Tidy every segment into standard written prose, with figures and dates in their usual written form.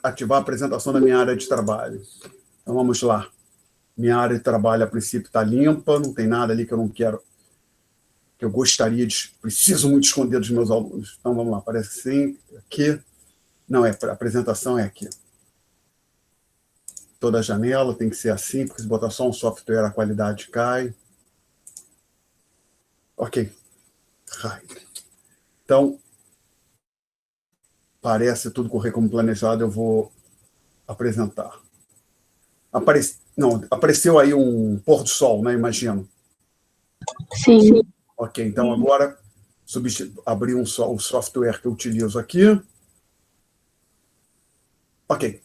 ativar a apresentação da minha área de trabalho. Então, vamos lá. Minha área de trabalho, a princípio, está limpa, não tem nada ali que eu não quero, que eu gostaria de... Preciso muito esconder dos meus alunos. Então, vamos lá. Parece que sim. Aqui. Não, a apresentação é aqui. Toda a janela tem que ser assim, porque se botar só um software, a qualidade cai. Ok. Então, parece tudo correr como planejado, eu vou apresentar. Apareceu aí um pôr do sol, né? Imagino. Sim. Ok, então agora abrir o software que eu utilizo aqui. Ok.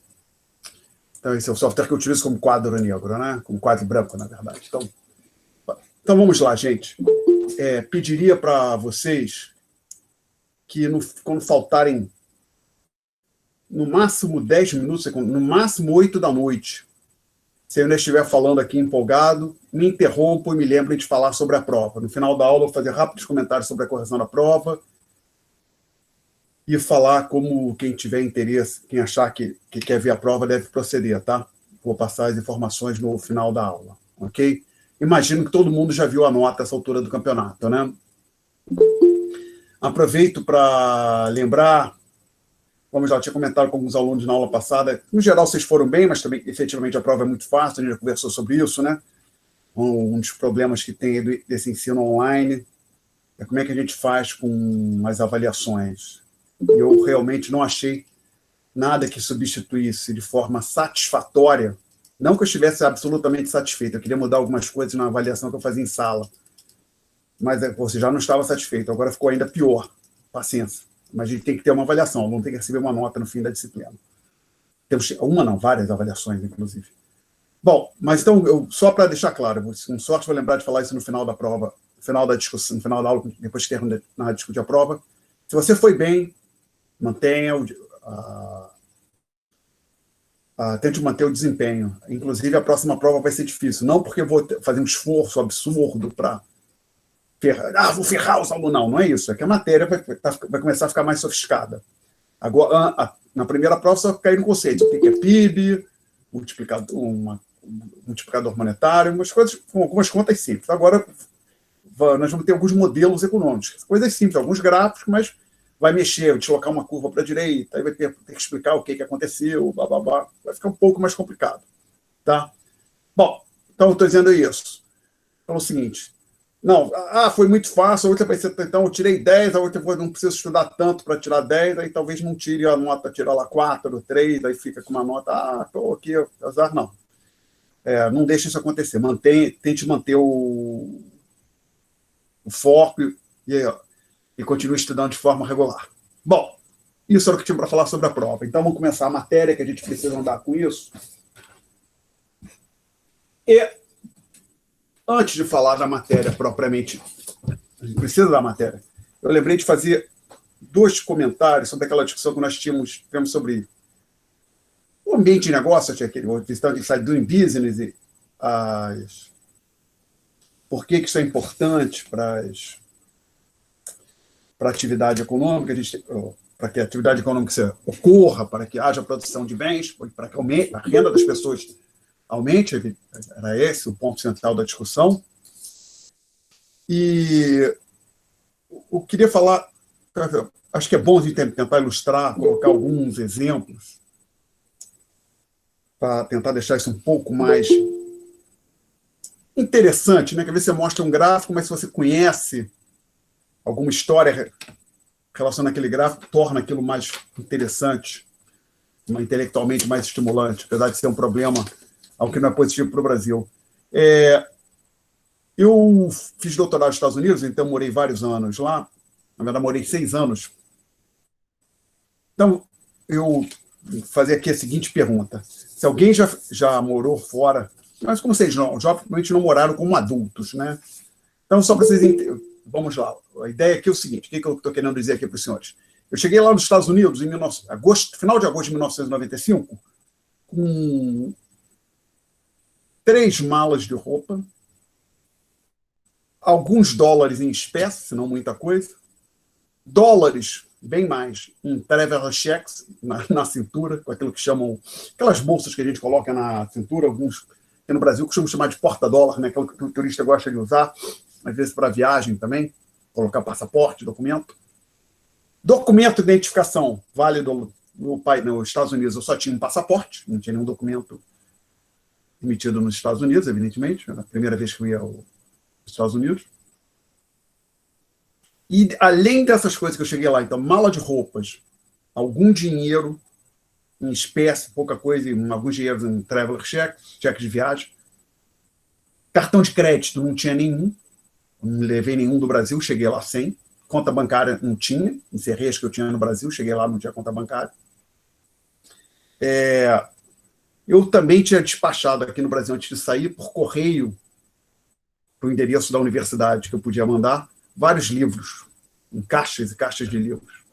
Então esse é o software que eu utilizo como quadro negro, né? Como quadro branco, na verdade. Então vamos lá, gente. Pediria para vocês que quando faltarem no máximo 10 minutos, no máximo 8 da noite, se eu ainda estiver falando aqui empolgado, me interrompam e me lembrem de falar sobre a prova. No final da aula, eu vou fazer rápidos comentários sobre a correção da prova e falar como quem tiver interesse, quem achar que quer ver a prova, deve proceder, tá? Vou passar as informações no final da aula, ok? Imagino que todo mundo já viu a nota essa altura do campeonato, né? Aproveito para lembrar, como já tinha comentado com alguns alunos na aula passada, no geral vocês foram bem, mas também, efetivamente, a prova é muito fácil, a gente já conversou sobre isso, né? Um dos problemas que tem desse ensino online é como é que a gente faz com as avaliações. Eu realmente não achei nada que substituísse de forma satisfatória, não que eu estivesse absolutamente satisfeito, eu queria mudar algumas coisas na avaliação que eu fazia em sala, mas você já não estava satisfeito, agora ficou ainda pior. Paciência. Mas a gente tem que ter uma avaliação, não tem que receber uma nota no fim da disciplina. Temos várias avaliações, inclusive. Bom, mas então, só para deixar claro, com sorte vou lembrar de falar isso no final da prova, no final da discussão, no final da aula, depois que terminar de discutir a prova. Se você foi bem, mantenha tente manter o desempenho. Inclusive, a próxima prova vai ser difícil. Não porque eu vou fazer um esforço absurdo para vou ferrar os alunos. Não é isso. É que a matéria vai começar a ficar mais sofisticada. Agora, na primeira prova, você vai cair no conceito. O que é PIB, multiplicador monetário, algumas contas simples. Agora, nós vamos ter alguns modelos econômicos. Coisas simples, alguns gráficos, mas vai mexer, deslocar uma curva para a direita, aí vai ter que explicar o que aconteceu, blá, blá, blá. Vai ficar um pouco mais complicado. Tá? Bom, então eu estou dizendo isso. Então é o seguinte, foi muito fácil, a outra vai ser, então eu tirei 10, a outra não preciso estudar tanto para tirar 10, aí talvez não tire a nota, tira lá 4, 3, aí fica com uma nota, estou aqui, azar, não. Não deixe isso acontecer, tente manter o foco e continue estudando de forma regular. Bom, isso era o que tinha para falar sobre a prova. Então, vamos começar a matéria, que a gente precisa andar com isso. E, antes de falar da matéria propriamente, a gente precisa da matéria, eu lembrei de fazer 2 comentários sobre aquela discussão que nós tivemos sobre o ambiente de negócio, aquele questão de doing business e por que isso é importante para a atividade econômica, para que a atividade econômica ocorra, para que haja produção de bens, para que a renda das pessoas aumente, era esse o ponto central da discussão. E eu queria falar, acho que é bom a gente tentar ilustrar, colocar alguns exemplos, para tentar deixar isso um pouco mais interessante, né? Que às vezes você mostra um gráfico, mas se você conhece alguma história relacionada àquele gráfico, torna aquilo mais interessante, intelectualmente mais estimulante, apesar de ser um problema, algo que não é positivo para o Brasil. Eu fiz doutorado nos Estados Unidos, então morei vários anos lá, na verdade morei 6 anos. Então, eu vou fazer aqui a seguinte pergunta. Se alguém já morou fora, mas como vocês provavelmente não moraram como adultos, né? Então, só para vocês entenderem, vamos lá. A ideia aqui é o seguinte, o que eu estou querendo dizer aqui para os senhores? Eu cheguei lá nos Estados Unidos em final de agosto de 1995, com 3 malas de roupa, alguns dólares em espécie, não muita coisa, dólares bem mais em travel checks na cintura, com aquilo que chamam, aquelas bolsas que a gente coloca na cintura, alguns que no Brasil costumam chamar de porta-dólar, né? Aquilo que o turista gosta de usar, às vezes para viagem também, colocar passaporte, documento. Documento de identificação válido nos Estados Unidos, eu só tinha um passaporte, não tinha nenhum documento emitido nos Estados Unidos, evidentemente, era a primeira vez que eu ia aos Estados Unidos. E, além dessas coisas que eu cheguei lá, então, mala de roupas, algum dinheiro em espécie, pouca coisa, alguns dinheiros em traveler cheque de viagem. Cartão de crédito não tinha nenhum, não levei nenhum do Brasil, cheguei lá sem. Conta bancária não tinha, encerrei as que eu tinha no Brasil, cheguei lá, não tinha conta bancária. Eu também tinha despachado aqui no Brasil, antes de sair, por correio, para o endereço da universidade que eu podia mandar, vários livros, em caixas e caixas de livros,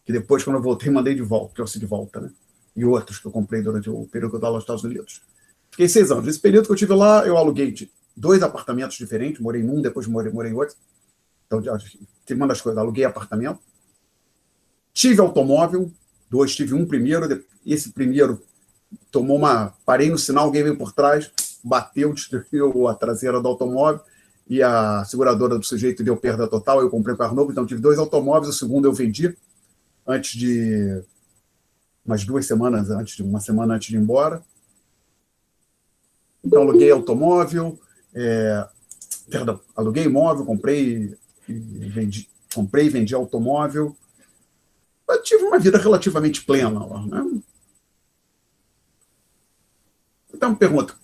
que depois, quando eu voltei, mandei de volta, trouxe de volta, né? E outros que eu comprei durante o período que eu estava nos Estados Unidos. Fiquei 6 anos. Nesse período que eu estive lá, eu aluguei 2 apartamentos diferentes, morei num, depois morei em outro. Então, uma das coisas, aluguei apartamento. Tive automóvel, 2, tive um primeiro, esse primeiro parei no sinal, alguém veio por trás, bateu, destruiu a traseira do automóvel, e a seguradora do sujeito deu perda total, eu comprei um carro novo, então tive 2 automóveis, o segundo eu vendi, uma semana antes de ir embora. Então, aluguei automóvel, aluguei imóvel, comprei e vendi automóvel. Eu tive uma vida relativamente plena lá, né? Então, pergunto,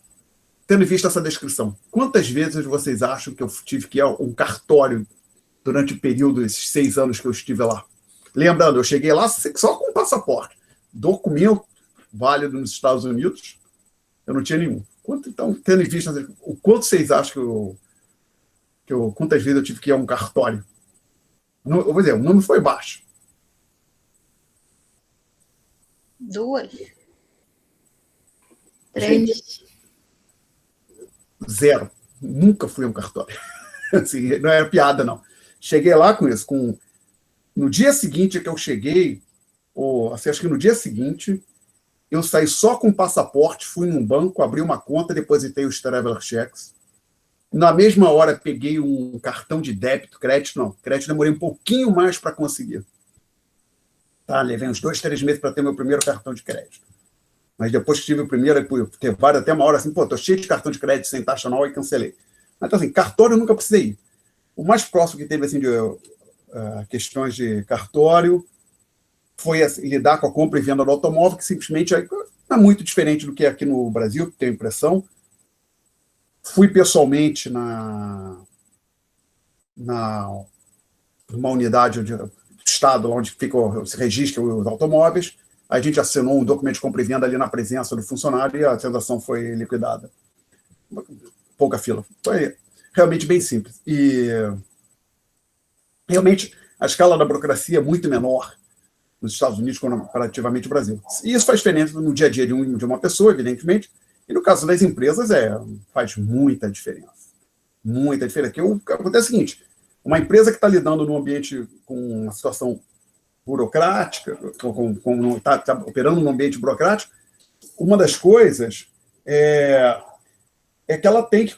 tendo em vista essa descrição, quantas vezes vocês acham que eu tive que ir a um cartório durante o período, esses 6 anos que eu estive lá? Lembrando, eu cheguei lá só com passaporte. Documento válido nos Estados Unidos, eu não tinha nenhum. Então, tendo em vista, o quanto vocês acham quantas vezes eu tive que ir a um cartório? Eu vou dizer, o número foi baixo. 2. 3. 0. Nunca fui a um cartório. Assim, não era piada, não. Cheguei lá com isso. No dia seguinte que eu cheguei, acho que no dia seguinte, eu saí só com o passaporte, fui num banco, abri uma conta, depositei os traveler checks. Na mesma hora, peguei um cartão de débito, crédito demorei um pouquinho mais para conseguir. Tá, levei uns 2, 3 meses para ter meu primeiro cartão de crédito. Mas depois que tive o primeiro, teve vários, até uma hora assim, tô cheio de cartão de crédito sem taxa anual e cancelei. Mas, então, assim, cartório eu nunca precisei ir. O mais próximo que teve, assim, de questões de cartório foi lidar com a compra e venda do automóvel, que simplesmente é muito diferente do que é aqui no Brasil, tenho a impressão. Fui pessoalmente numa unidade do estado, onde se registram os automóveis. A gente assinou um documento de compra e venda ali na presença do funcionário e a transação foi liquidada. Pouca fila. Foi realmente bem simples. E realmente a escala da burocracia é muito menor nos Estados Unidos comparativamente ao Brasil. E isso faz diferença no dia a dia de uma pessoa, evidentemente, e no caso das empresas faz muita diferença. Muita diferença. Porque o que acontece é o seguinte, uma empresa que está lidando num ambiente com uma situação burocrática, está operando num ambiente burocrático, uma das coisas é que ela tem que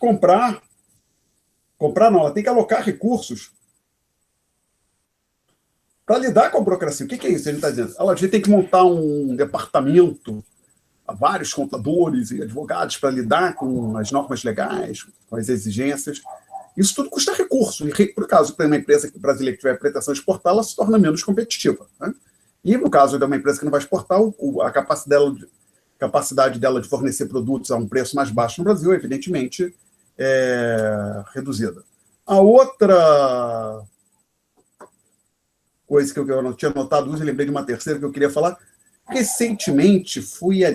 ela tem que alocar recursos para lidar com a burocracia. O que é isso que a gente está dizendo? A gente tem que montar um departamento, vários contadores e advogados para lidar com as normas legais, com as exigências. Isso tudo custa recurso. E, por caso de uma empresa brasileira que tiver pretensão de exportar, ela se torna menos competitiva, né? E, no caso de uma empresa que não vai exportar, a capacidade dela de fornecer produtos a um preço mais baixo no Brasil, evidentemente, é reduzida. A outra coisa que eu não tinha notado, eu lembrei de uma terceira que eu queria falar. Recentemente, estamos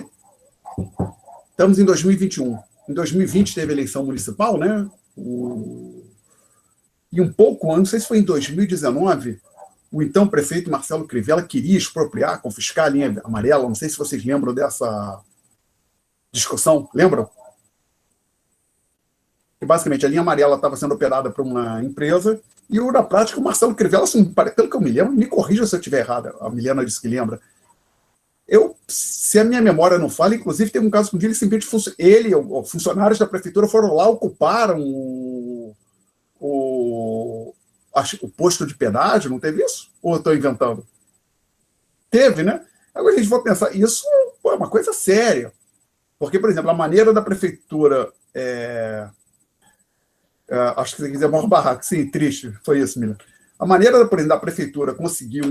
em 2021. Em 2020 teve eleição municipal, né? E um pouco antes, não sei se foi em 2019, o então prefeito Marcelo Crivella queria expropriar, confiscar a linha amarela. Não sei se vocês lembram dessa discussão. Lembram? que basicamente a linha amarela estava sendo operada por uma empresa, e na prática o Marcelo Crivella, assim, pelo que eu me lembro, me corrija se eu estiver errado, a Milena disse que lembra, se a minha memória não falha, inclusive tem um caso que um dia funcionários da prefeitura foram lá, ocuparam o posto de pedágio, não teve isso? Ou eu estou inventando? Teve, né? Agora a gente vai pensar, isso é uma coisa séria. Porque, por exemplo, a maneira da prefeitura... acho que você quiser maior barraco, sim, triste, foi isso, Milena. A maneira, por exemplo, da prefeitura conseguir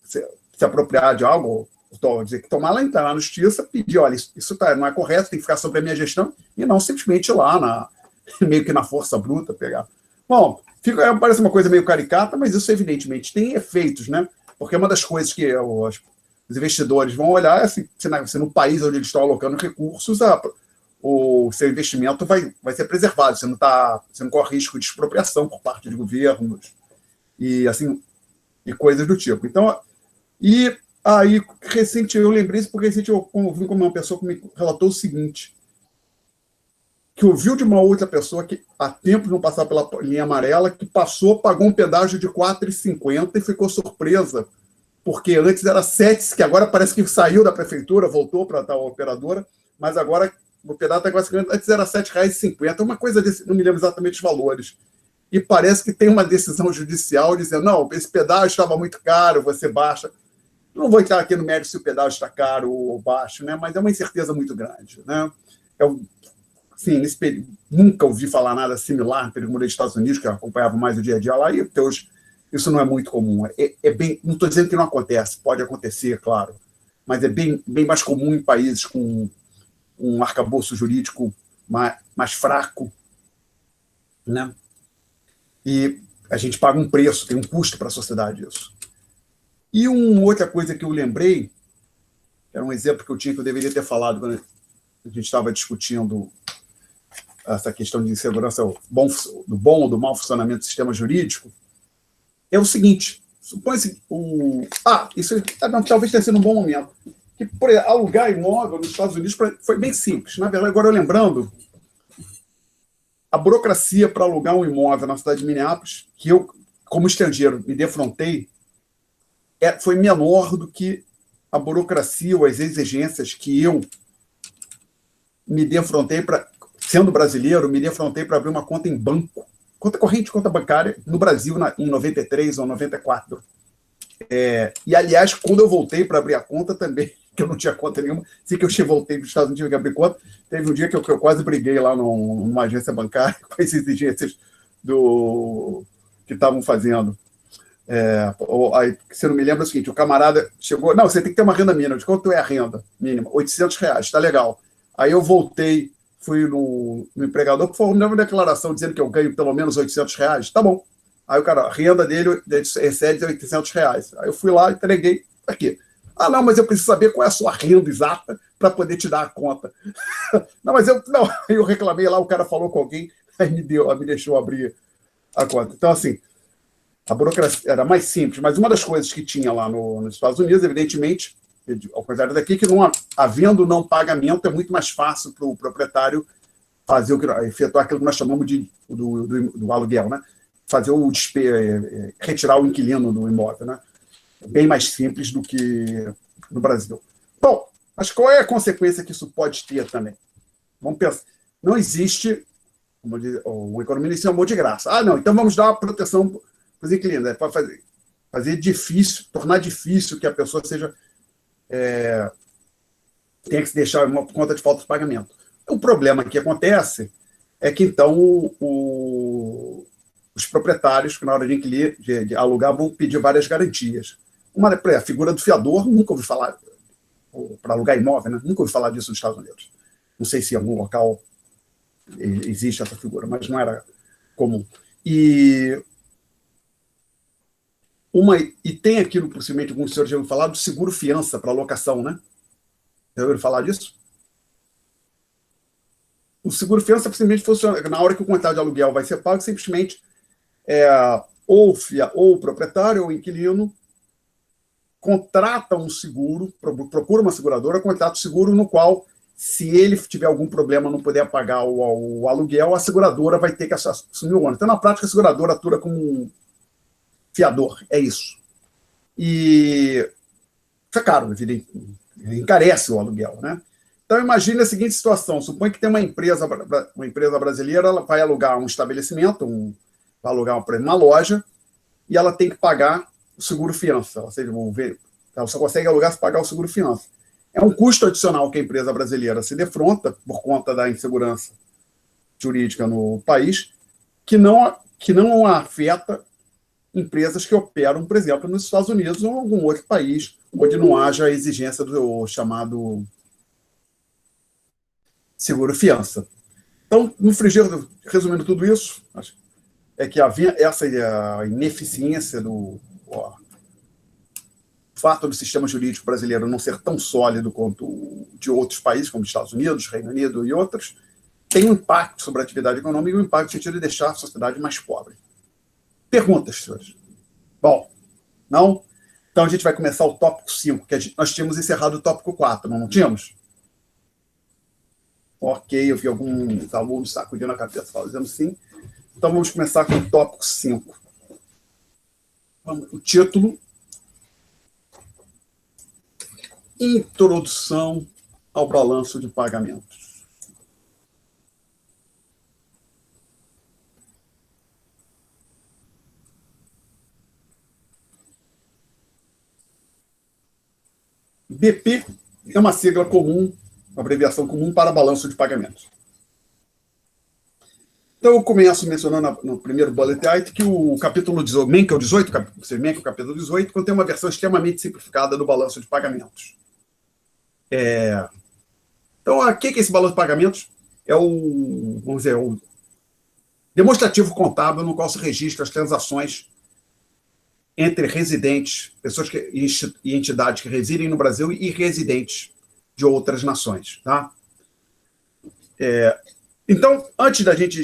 se apropriar de algo, dizer que tomar lá, entrar na justiça, pedir, olha, isso não é correto, tem que ficar sobre a minha gestão, e não simplesmente ir lá, meio que na força bruta, pegar. Bom, parece uma coisa meio caricata, mas isso, evidentemente, tem efeitos, né? Porque uma das coisas que os investidores vão olhar é se no país onde eles estão alocando recursos, o seu investimento vai ser preservado, você não corre risco de expropriação por parte de governos e coisas do tipo. Então, e aí, eu lembrei isso porque eu convivi com uma pessoa que me relatou o seguinte, que ouviu de uma outra pessoa que há tempo não passava pela linha amarela, que pagou um pedágio de R$ 4,50 e ficou surpresa, porque antes era 7, que agora parece que saiu da prefeitura, voltou para a tal operadora, mas agora o pedágio está quase, antes era R$ 7,50, uma coisa desse, não me lembro exatamente os valores. E parece que tem uma decisão judicial dizendo, não, esse pedágio estava muito caro, você baixa. Não vou entrar aqui no mérito se o pedágio está caro ou baixo, né? Mas é uma incerteza muito grande, né? Nesse período, nunca ouvi falar nada similar no período que morei nos Estados Unidos, que eu acompanhava mais o dia a dia lá, e até hoje isso não é muito comum. Não estou dizendo que não acontece, pode acontecer, claro, mas é bem mais comum em países com um arcabouço jurídico mais fraco, né? E a gente paga um preço, tem um custo para a sociedade isso. E uma outra coisa que eu lembrei, era um exemplo que eu deveria ter falado quando a gente estava discutindo essa questão de insegurança, do bom ou do mau funcionamento do sistema jurídico, é o seguinte, supõe-se isso talvez tenha sido um bom momento, que por exemplo, alugar imóvel nos Estados Unidos foi bem simples. Na verdade, agora eu lembrando, a burocracia para alugar um imóvel na cidade de Minneapolis, que eu, como estrangeiro, me defrontei, foi menor do que a burocracia ou as exigências que eu me defrontei sendo brasileiro, me defrontei para abrir uma conta em banco, conta corrente, conta bancária, no Brasil, em 93 ou 94. E, aliás, quando eu voltei para abrir a conta também, que eu não tinha conta nenhuma, assim que eu voltei dos Estados Unidos e abri conta, teve um dia que eu quase briguei lá numa agência bancária com as exigências que estavam fazendo. Aí, se não me lembro, é o seguinte, o camarada chegou, não, você tem que ter uma renda mínima. De quanto é a renda mínima? R$800, está legal. Aí eu voltei, fui no empregador, por favor, me dá uma declaração dizendo que eu ganho pelo menos R$800. Tá bom. Aí o cara, a renda dele excede R$800. Aí eu fui lá e entreguei aqui. Não, mas eu preciso saber qual é a sua renda exata para poder te dar a conta. Não, eu reclamei lá, o cara falou com alguém, aí me deixou abrir a conta. Então, assim, a burocracia era mais simples, mas uma das coisas que tinha lá nos Estados Unidos, evidentemente, ao contrário daqui, que havendo não pagamento, é muito mais fácil para o proprietário efetuar aquilo que nós chamamos do aluguel, né? Fazer retirar o inquilino do imóvel, né? Bem mais simples do que no Brasil. Bom, mas qual é a consequência que isso pode ter também? Vamos pensar. Não existe, como diz, o economista chamou de graça. Não, então vamos dar uma proteção para os inquilinos, para fazer difícil, tornar difícil que a pessoa tenha que se deixar uma conta de falta de pagamento. O problema que acontece é que, então, os proprietários, que na hora de alugar, vão pedir várias garantias. A figura do fiador, nunca ouvi falar, para alugar imóvel, né? Nunca ouvi falar disso nos Estados Unidos. Não sei se em algum local existe essa figura, mas não era comum. E tem aquilo, possivelmente, alguns senhores já ouviram falar do seguro-fiança para locação, né? Já ouviram falar disso? O seguro-fiança simplesmente funciona. Na hora que o contrato de aluguel vai ser pago, simplesmente ou o proprietário ou o inquilino contrata um seguro, procura uma seguradora, contrata um seguro no qual se ele tiver algum problema, não puder pagar o aluguel, a seguradora vai ter que assumir o ônus. Então, na prática, a seguradora atua como um fiador, é isso. E isso é caro, encarece o aluguel, né? Então, imagine a seguinte situação: supõe que tem uma empresa brasileira, ela vai alugar um estabelecimento, vai alugar uma loja, e ela tem que pagar o seguro-fiança. Ou seja, ela só consegue alugar se pagar o seguro-fiança. É um custo adicional que a empresa brasileira se defronta por conta da insegurança jurídica no país, que não afeta empresas que operam, por exemplo, nos Estados Unidos ou em algum outro país onde não haja a exigência do chamado seguro-fiança. Então, no frigir, resumindo tudo isso, é que essa é a ineficiência do fato do sistema jurídico brasileiro não ser tão sólido quanto de outros países, como Estados Unidos, Reino Unido e outros, tem um impacto sobre a atividade econômica e um impacto no sentido de deixar a sociedade mais pobre. Perguntas, senhores? Bom, não? Então a gente vai começar o tópico 5, que nós tínhamos encerrado o tópico 4, não tínhamos? Ok, eu vi alguns alunos sacudindo a cabeça, fazendo sim. Então vamos começar com o tópico 5. O título: Introdução ao balanço de pagamentos. BP é uma sigla comum, uma abreviação comum para balanço de pagamentos. Então, eu começo mencionando no primeiro bullet item que o capítulo 18, MENC é o 18, MENC é o capítulo 18, contém uma versão extremamente simplificada do balanço de pagamentos. Então, o que é esse balanço de pagamentos? É vamos dizer, o demonstrativo contábil no qual se registra as transações entre residentes, pessoas e entidades que residem no Brasil e residentes de outras nações. Tá? Então, antes da gente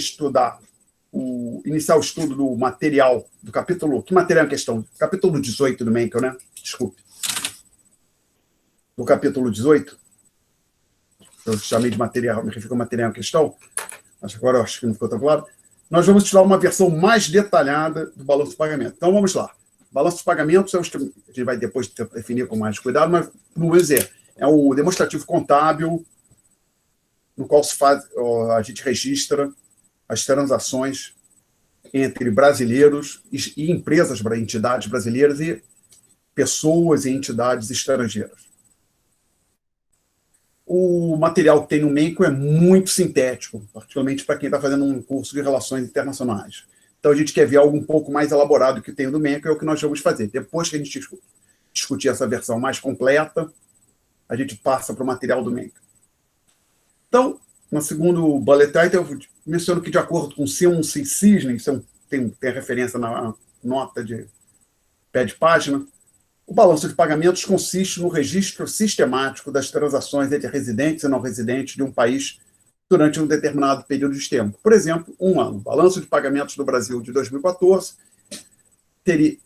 iniciar o estudo do material do capítulo... Que material em questão? Capítulo 18 do Menkel, né? Desculpe. Do capítulo 18, eu chamei de material, me refiro ao material em questão, mas agora eu acho que não ficou tão claro. Nós vamos tirar uma versão mais detalhada do balanço de pagamento. Então, vamos lá. Balanço de pagamentos, a gente vai depois definir com mais cuidado, mas, vamos dizer, é o demonstrativo contábil no qual a gente registra as transações entre brasileiros e empresas, entidades brasileiras e pessoas e entidades estrangeiras. O material que tem no MENCO é muito sintético, particularmente para quem está fazendo um curso de relações internacionais. Então, a gente quer ver algo um pouco mais elaborado que tem no MENCO, é o que nós vamos fazer. Depois que a gente discutir essa versão mais completa, a gente passa para o material do MENCO. Então, no segundo bullet item, eu menciono que, de acordo com C1 Cisne, tem a referência na nota de pé de página, o balanço de pagamentos consiste no registro sistemático das transações entre residentes e não residentes de um país durante um determinado período de tempo. Por exemplo, um ano. O balanço de pagamentos do Brasil de 2014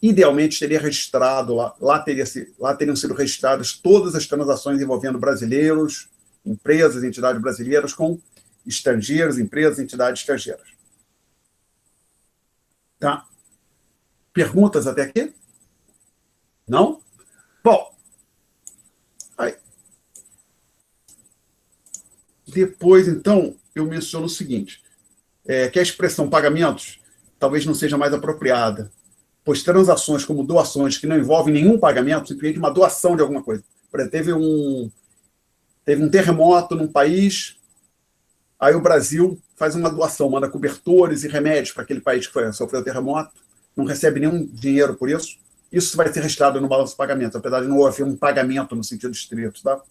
idealmente teria registrado, lá teriam sido registradas todas as transações envolvendo brasileiros, empresas, entidades brasileiras com estrangeiros, empresas, entidades estrangeiras. Tá? Perguntas até aqui? Não? Bom, aí. Depois, então, eu menciono o seguinte, que a expressão pagamentos talvez não seja mais apropriada, pois transações como doações que não envolvem nenhum pagamento, simplesmente uma doação de alguma coisa. Por exemplo, teve um terremoto num país, aí o Brasil faz uma doação, manda cobertores e remédios para aquele país que sofreu o terremoto, não recebe nenhum dinheiro por isso. Isso vai ser registrado no balanço de pagamento, apesar de não haver um pagamento no sentido estrito. Tá?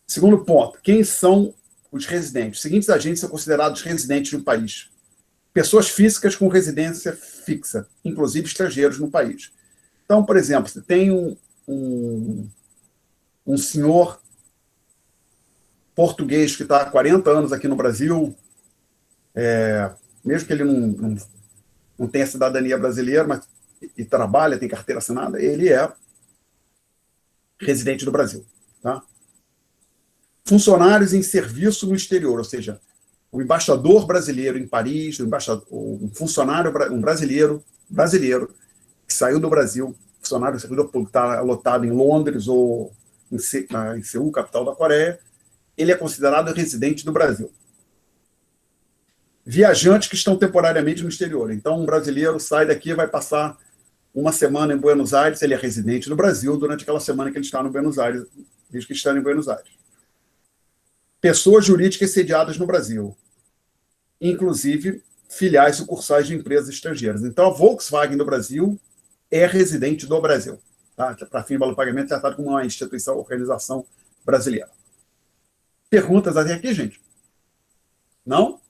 Segundo ponto, quem são os residentes? Os seguintes agentes são considerados residentes de um país. Pessoas físicas com residência fixa, inclusive estrangeiros no país. Então, por exemplo, você tem um senhor português que está há 40 anos aqui no Brasil, mesmo que ele não tenha cidadania brasileira, mas e trabalha, tem carteira assinada, ele é residente do Brasil. Tá? funcionários em serviço no exterior, ou seja, o embaixador brasileiro em Paris, um funcionário, um brasileiro que saiu do Brasil, funcionário do servidor público está lotado em Londres ou em Seul, capital da Coreia, ele é considerado residente do Brasil. Viajantes que estão temporariamente no exterior. Então, um brasileiro sai daqui e vai passar uma semana em Buenos Aires, ele é residente do Brasil durante aquela semana que ele está no Buenos Aires, desde que está em Buenos Aires. Pessoas jurídicas sediadas no Brasil, inclusive filiais sucursais de empresas estrangeiras. Então, a Volkswagen do Brasil é residente do Brasil. Tá? Para fim de valor pagamento, é tratado como uma instituição, organização brasileira. Perguntas até aqui, gente? Não?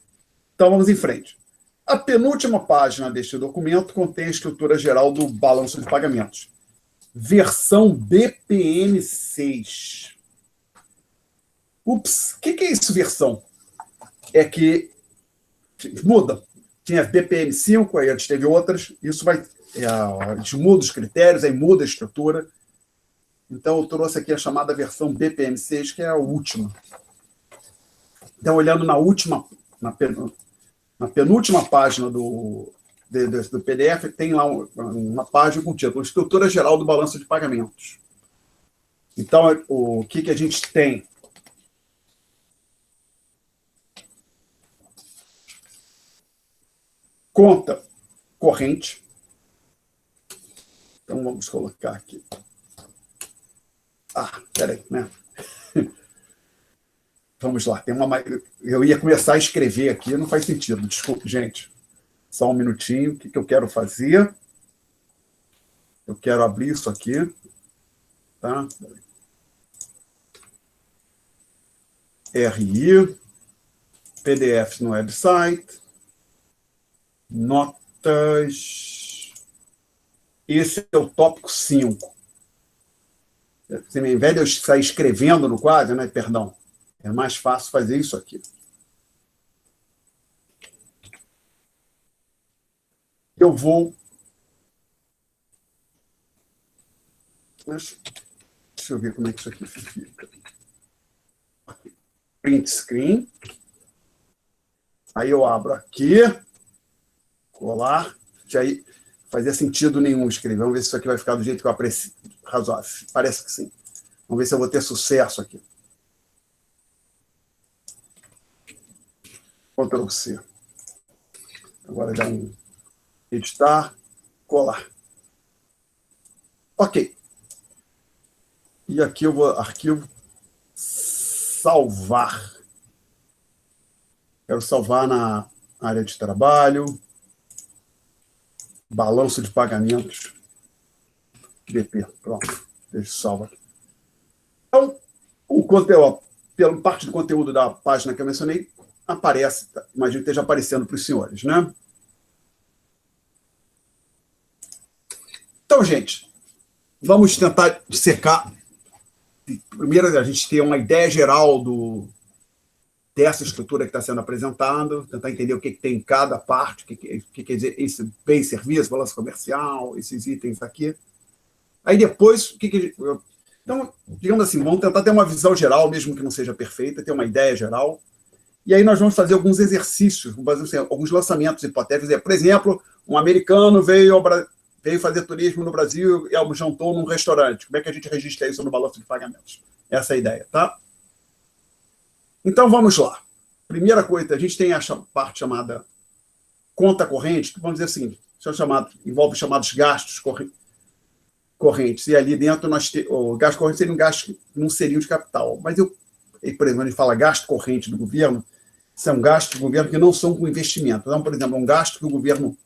Então, vamos em frente. A penúltima página deste documento contém a estrutura geral do balanço de pagamentos. Versão BPM6. Ups, o que é isso, versão? É que muda. Tinha BPM5, aí antes teve outras. Isso vai... a gente muda os critérios, aí muda a estrutura. Então, eu trouxe aqui a chamada versão BPM6, que é a última. Então, olhando na penúltima página do PDF, tem lá uma página com o título Estrutura Geral do Balanço de Pagamentos. Então, o que a gente tem? Conta corrente. Então, vamos colocar aqui. Peraí, né? Vamos lá. Eu ia começar a escrever aqui, não faz sentido. Desculpe, gente. Só um minutinho. O que eu quero fazer? Eu quero abrir isso aqui. Tá? RI. PDF no website. Notas. Esse é o tópico 5. Ao invés de eu sair escrevendo no quadro, né? Perdão. É mais fácil fazer isso aqui. Eu vou... Deixa eu ver como é que isso aqui fica. Print screen. Aí eu abro aqui. Colar. E aí fazia sentido nenhum escrever. Vamos ver se isso aqui vai ficar do jeito que eu aprecio. Razoável. Parece que sim. Vamos ver se eu vou ter sucesso aqui. Ctrl C. Agora dá um editar, colar. Ok. E aqui eu vou arquivo salvar. Quero salvar na área de trabalho, balanço de pagamentos, BP. Pronto. Deixa eu salvar. Então, o conteúdo, pela parte do conteúdo da página que eu mencionei, aparece, imagino que esteja aparecendo para os senhores, né? Então, gente, vamos tentar dissecar. Primeiro, a gente ter uma ideia geral dessa estrutura que está sendo apresentada, tentar entender o que tem em cada parte, o que quer dizer esse bem serviço, balanço comercial, esses itens aqui. Aí depois, então, digamos assim, vamos tentar ter uma visão geral, mesmo que não seja perfeita, ter uma ideia geral. E aí nós vamos fazer alguns exercícios, vamos fazer alguns lançamentos hipotéticos. Por exemplo, um americano veio fazer turismo no Brasil e jantou num restaurante. Como é que a gente registra isso no balanço de pagamentos? Essa é a ideia, tá? Então, vamos lá. Primeira coisa, a gente tem a parte chamada conta corrente, que vamos dizer assim, envolve chamados gastos correntes. E ali dentro, o gasto corrente seria um gasto que não seria de capital. Mas, por exemplo, quando a gente fala gasto corrente do governo, são gastos do governo que não são com investimento. Então, por exemplo, um gasto que o governo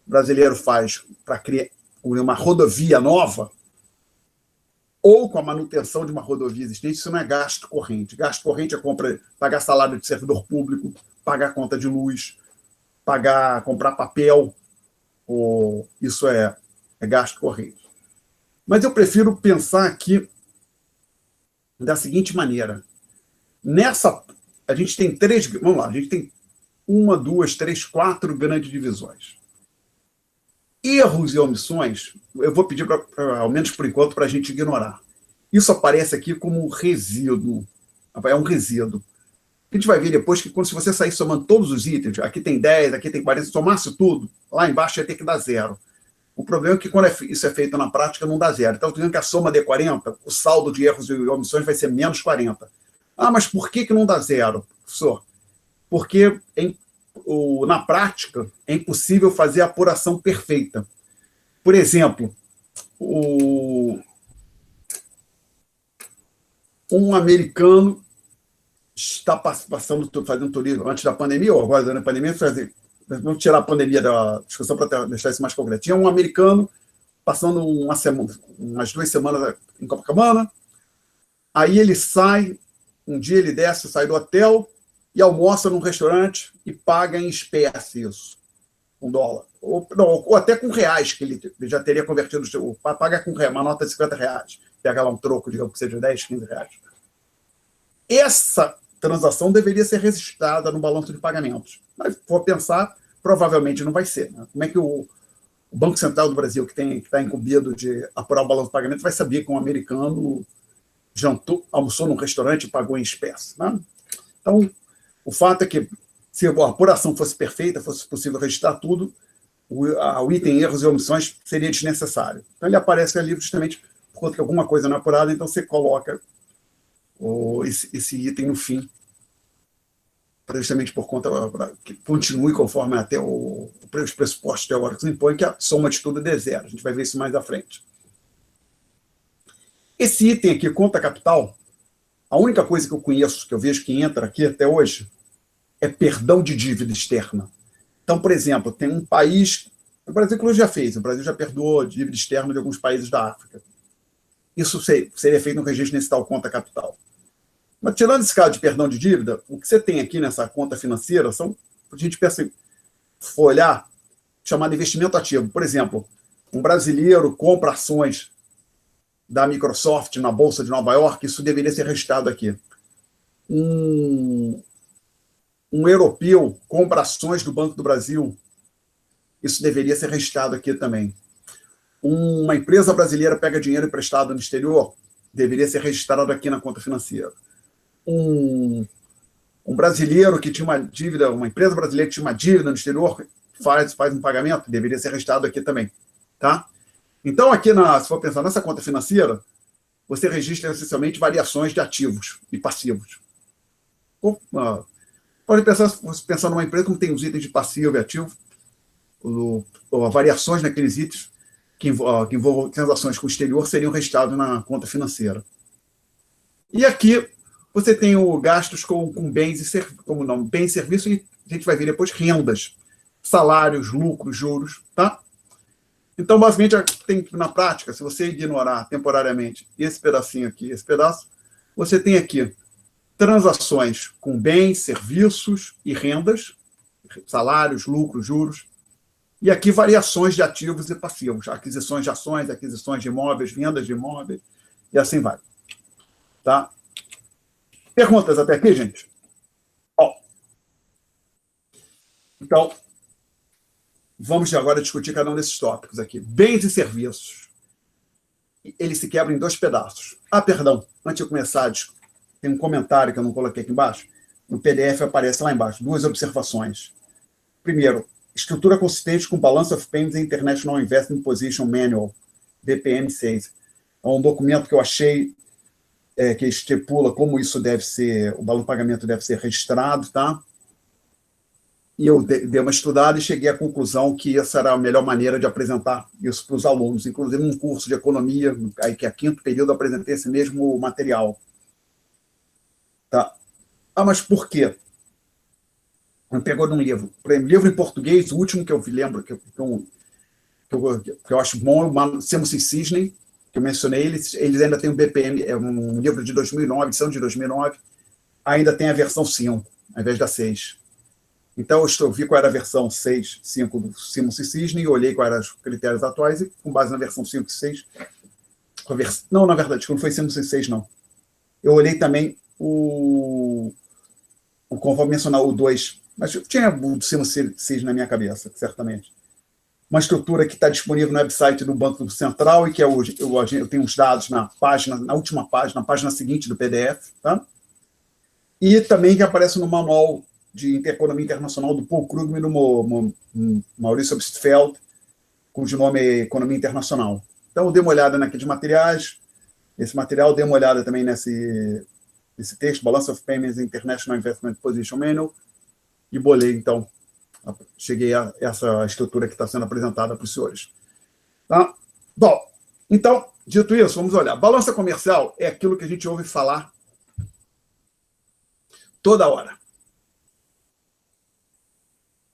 brasileiro faz para criar uma rodovia nova ou com a manutenção de uma rodovia existente, isso não é gasto corrente. Gasto corrente é pagar salário de servidor público, pagar conta de luz, comprar papel, isso é gasto corrente. Mas eu prefiro pensar aqui da seguinte maneira. A gente tem vamos lá, a gente tem 1, 2, 3, 4 grandes divisões. Erros e omissões, eu vou pedir, ao menos por enquanto, para a gente ignorar. Isso aparece aqui como um resíduo. é um resíduo. A gente vai ver depois que, se você sair somando todos os itens, aqui tem 10, aqui tem 40, se somasse tudo, lá embaixo ia ter que dar zero. O problema é que, quando isso é feito na prática, não dá zero. Então, eu estou dizendo que a soma de 40, o saldo de erros e omissões vai ser menos 40. Ah, mas por que não dá zero, professor? Porque, na prática, é impossível fazer a apuração perfeita. Por exemplo, um americano está fazendo turismo antes da pandemia, ou agora durante a pandemia, vamos tirar a pandemia da discussão para deixar isso mais concreto. Tinha um americano passando umas 2 semanas em Copacabana, aí ele sai, um dia ele desce, sai do hotel e almoça num restaurante e paga em espécie isso, $1. Ou até com reais, que ele já teria convertido, paga com reais, uma nota de R$50, pega lá um troco, digamos que seja R$10, R$15. Essa transação deveria ser registrada no balanço de pagamentos. Mas, se for pensar, provavelmente não vai ser. Né? Como é que o Banco Central do Brasil, que está incumbido de apurar o balanço de pagamentos, vai saber que um americano almoçou num restaurante e pagou em espécie? Né? Então, o fato é que, se a apuração fosse perfeita, fosse possível registrar tudo, o item erros e omissões seria desnecessário. Então, ele aparece ali justamente por conta que alguma coisa não é apurada, então você coloca esse item no fim, justamente por conta que continue conforme até os pressupostos teóricos impõem, que a soma de tudo dê zero. A gente vai ver isso mais à frente. Esse item aqui, conta capital, a única coisa que eu conheço, que eu vejo que entra aqui até hoje, é perdão de dívida externa. Então, por exemplo, tem um país, o Brasil já fez, o Brasil já perdoou dívida externa de alguns países da África. Isso seria feito no registro nesse tal conta capital. Mas, tirando esse caso de perdão de dívida, o que você tem aqui nessa conta financeira a gente pensa, for olhar, chamado investimento ativo. Por exemplo, um brasileiro compra ações da Microsoft na Bolsa de Nova York, isso deveria ser registrado aqui. Um europeu compra ações do Banco do Brasil, isso deveria ser registrado aqui também. Uma empresa brasileira pega dinheiro emprestado no exterior, deveria ser registrado aqui na conta financeira. Um brasileiro que tinha uma dívida, uma empresa brasileira que tinha uma dívida no exterior, faz um pagamento, deveria ser registrado aqui também. Tá? Então, aqui, se for pensar nessa conta financeira, você registra essencialmente variações de ativos e passivos. Pode pensar numa empresa como tem os itens de passivo e ativo, variações naqueles itens que envolvam transações com o exterior seriam registrados na conta financeira. E aqui você tem gastos com bens e serviços, e a gente vai ver depois rendas, salários, lucros, juros, tá? Então, basicamente, na prática, se você ignorar temporariamente esse pedacinho aqui, esse pedaço, você tem aqui transações com bens, serviços e rendas, salários, lucros, juros, e aqui variações de ativos e passivos, aquisições de ações, aquisições de imóveis, vendas de imóveis, e assim vai. Tá? Perguntas até aqui, gente? Então, vamos agora discutir cada um desses tópicos aqui. Bens e serviços. Eles se quebram em 2 pedaços. Perdão, antes de eu começar, tem um comentário que eu não coloquei aqui embaixo. No PDF aparece lá embaixo. 2 observações. Primeiro, estrutura consistente com Balance of Payments and International Investment Position Manual, BPM-6. É um documento que eu achei que estipula como isso deve ser, o balanço de pagamento deve ser registrado, tá? E eu dei uma estudada e cheguei à conclusão que essa era a melhor maneira de apresentar isso para os alunos. Inclusive, num curso de economia, que é 5º período, eu apresentei esse mesmo material. Tá? Mas por quê? Eu pegou num livro. Por exemplo, livro em português, o último que eu lembro, que eu acho bom, é o Simons e Cisney, que eu mencionei, eles ainda têm o BPM, é um livro de 2009, edição de 2009, ainda tem a versão 5, ao invés da 6. Então, eu vi qual era a versão 6, 5 do Simons e Cisney, e olhei quais eram os critérios atuais, e com base na versão 5 e 6, não, na verdade, não foi Simons e 6, não. Eu olhei também conforme mencionar o 2, mas eu tinha o Simons e Cisney na minha cabeça, certamente. Uma estrutura que está disponível no website do Banco Central e que eu tenho os dados na última página, na página seguinte do PDF, tá? e também que aparece no Manual de Economia Internacional do Paul Krugman e do Maurício Obstfeld, cujo nome é Economia Internacional. Então, dê uma olhada naqueles materiais, esse material, dê uma olhada também nesse texto, Balance of Payments International Investment Position Manual, e bolei, então, cheguei a essa estrutura que está sendo apresentada para os senhores. Tá? Bom, então, dito isso, vamos olhar. Balança comercial é aquilo que a gente ouve falar toda hora.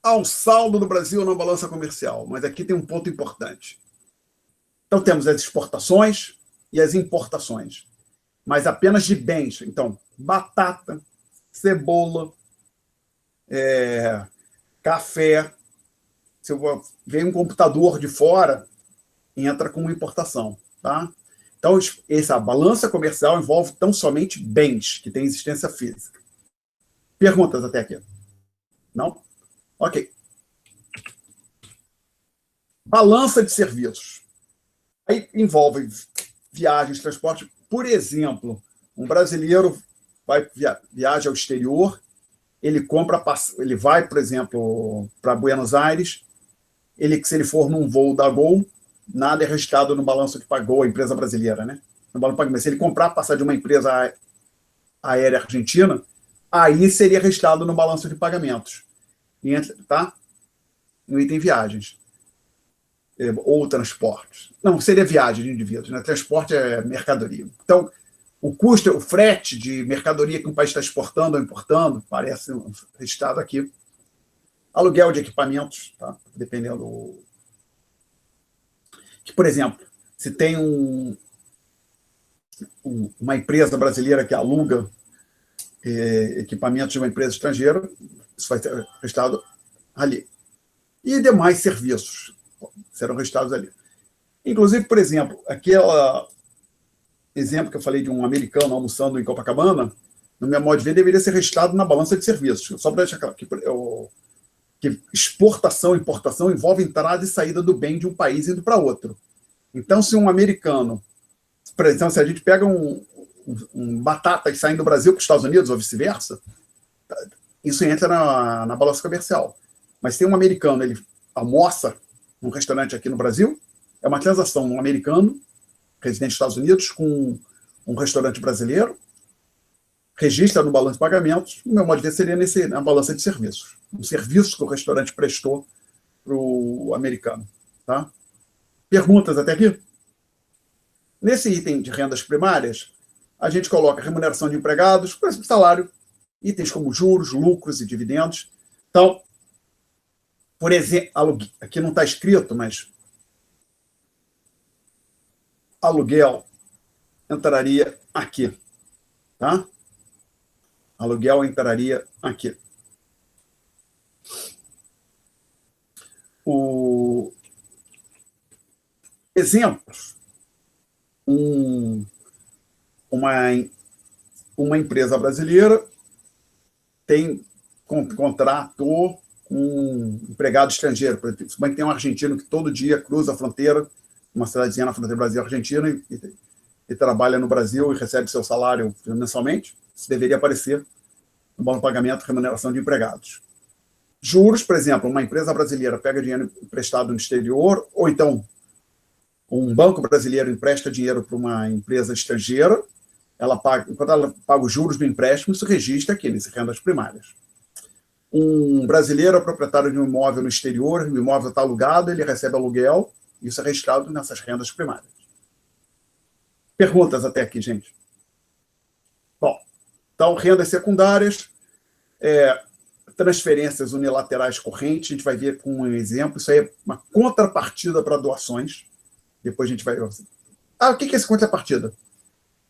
Há um saldo do Brasil na balança comercial, mas aqui tem um ponto importante. Então, temos as exportações e as importações, mas apenas de bens. Então, batata, cebola, café. Se vem um computador de fora, entra como importação. Tá? Então, essa balança comercial envolve tão somente bens que têm existência física. Perguntas até aqui? Não? Ok. Balança de serviços. Aí envolve viagens, transporte. Por exemplo, um brasileiro viaja ao exterior, ele vai, por exemplo, para Buenos Aires, se ele for num voo da Gol, nada é registrado no balanço que pagou a empresa brasileira, né? No balanço pagamento. Se ele comprar passagem de uma empresa aérea argentina, aí seria registrado no balanço de pagamentos. Tá? No item viagens. Ou transportes. Não, seria viagem de indivíduos, né? Transporte é mercadoria. Então, o custo, o frete de mercadoria que um país está exportando ou importando, parece registrado aqui. Aluguel de equipamentos, tá? Dependendo. Que, por exemplo, se tem uma empresa brasileira que aluga equipamentos de uma empresa estrangeira, isso vai ser registrado ali. E demais serviços serão registrados ali. Inclusive, por exemplo, aquele exemplo que eu falei de um americano almoçando em Copacabana, no meu modo de ver, deveria ser registrado na balança de serviços. Só para deixar claro que exportação e importação envolve entrada e saída do bem de um país indo para outro. Então, se um americano, por exemplo, se a gente pega um batata e sai do Brasil para os Estados Unidos ou vice-versa, isso entra na balança comercial. Mas se um americano, ele almoça num restaurante aqui no Brasil, é uma transação, um americano, residente dos Estados Unidos, com um restaurante brasileiro, registra no balanço de pagamentos, o meu modo de ver seria na balança de serviços. Um serviço que o restaurante prestou para o americano. Tá? Perguntas até aqui? Nesse item de rendas primárias, a gente coloca remuneração de empregados, por exemplo, salário, itens como juros, lucros e dividendos. Então, por exemplo, aqui não está escrito, mas aluguel entraria aqui. Tá? Aluguel entraria aqui. Exemplos. Uma empresa brasileira contratou um empregado estrangeiro. Por exemplo, tem um argentino que todo dia cruza a fronteira, uma cidadezinha na fronteira Brasil-Argentina, e trabalha no Brasil e recebe seu salário mensalmente. Isso deveria aparecer no bom pagamento, remuneração de empregados. Juros, por exemplo, uma empresa brasileira pega dinheiro emprestado no exterior, ou então um banco brasileiro empresta dinheiro para uma empresa estrangeira, enquanto ela paga os juros do empréstimo, isso registra aqui, nessas rendas primárias. Um brasileiro é proprietário de um imóvel no exterior, o imóvel está alugado, ele recebe aluguel, isso é registrado nessas rendas primárias. Perguntas até aqui, gente? Bom, então, rendas secundárias, transferências unilaterais correntes, a gente vai ver com um exemplo, isso aí é uma contrapartida para doações. Depois a gente vai... o que é essa contrapartida?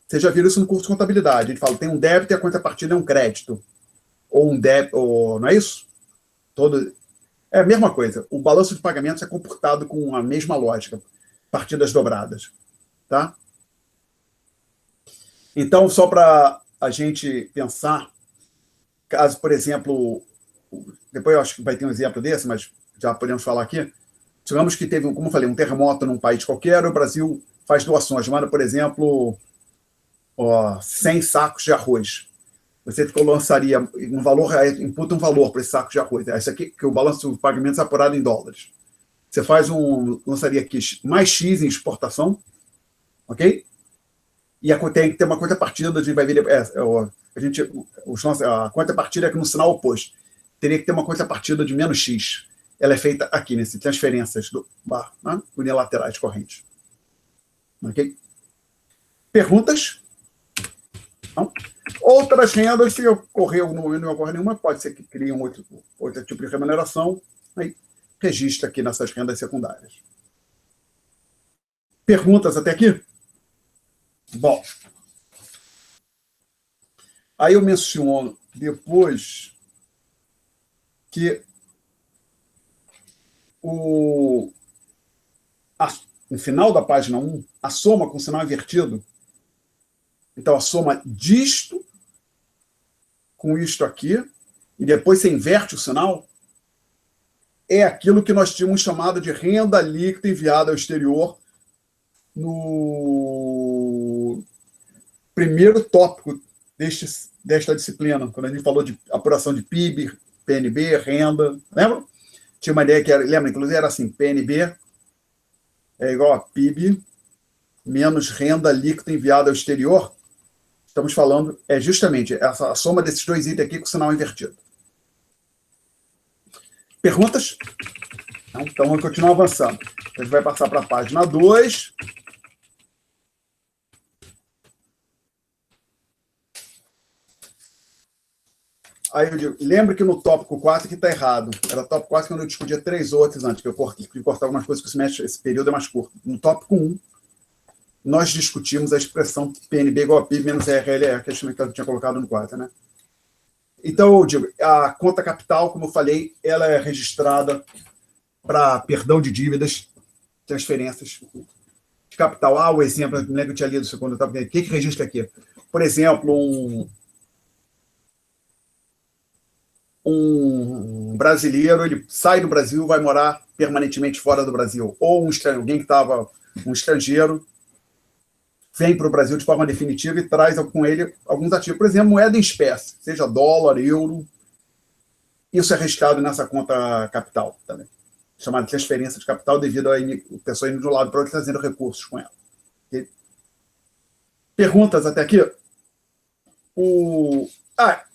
Vocês já viram isso no curso de contabilidade. A gente fala, tem um débito e a contrapartida é um crédito. Ou um débito, não é isso? É a mesma coisa. O balanço de pagamentos é comportado com a mesma lógica. Partidas dobradas. Tá? Então, só para a gente pensar, caso, por exemplo, depois eu acho que vai ter um exemplo desse, mas já podemos falar aqui. Digamos que teve, como eu falei, um terremoto num país qualquer, o Brasil faz doações, manda, por exemplo, 100 sacos de arroz. você lançaria um valor, imputa um valor para esse saco de arroz. Esse aqui, que o balanço de pagamentos é apurado em dólares. Você lançaria aqui mais X em exportação, ok? E tem que ter uma contrapartida a contrapartida é que no sinal oposto. Teria que ter uma contrapartida de menos X. Ela é feita aqui, nesse transferências do bar, né? Unilaterais correntes. Ok? Perguntas? Não? Outras rendas, se ocorrer não ocorre nenhuma, pode ser que crie outro tipo de remuneração, aí registra aqui nessas rendas secundárias. Perguntas até aqui? Bom, aí eu menciono depois que no final da página 1, a soma com sinal invertido, então a soma disto com isto aqui, e depois você inverte o sinal, é aquilo que nós tínhamos chamado de renda líquida enviada ao exterior no primeiro tópico desta disciplina, quando a gente falou de apuração de PIB, PNB, renda, lembra? Tinha uma ideia que era, lembra, inclusive era assim, PNB é igual a PIB menos renda líquida enviada ao exterior. Estamos falando, justamente a soma desses dois itens aqui com o sinal invertido. Perguntas? Então, vamos continuar avançando. A gente vai passar para a página 2. Aí eu digo, lembra que no tópico 4 que está errado. Era tópico 4 quando eu discutia 3 outros antes, que eu cortar algumas coisas que esse período é mais curto. No tópico 1, nós discutimos a expressão PNB igual a PIB menos RLE, que eu tinha colocado no 4, né? Então, eu digo, a conta capital, como eu falei, ela é registrada para perdão de dívidas, transferências de capital. O exemplo, eu lembro que eu tinha lido isso quando eu estava vendo. O que registra aqui? Por exemplo, um brasileiro, ele sai do Brasil, vai morar permanentemente fora do Brasil. Ou alguém que estava, um estrangeiro, vem para o Brasil de forma definitiva e traz com ele alguns ativos. Por exemplo, moeda em espécie, seja dólar, euro. Isso é registrado nessa conta capital também, chamada transferência de capital, devido a pessoa indo de um lado para o outro trazendo recursos com ela. Okay? Perguntas até aqui?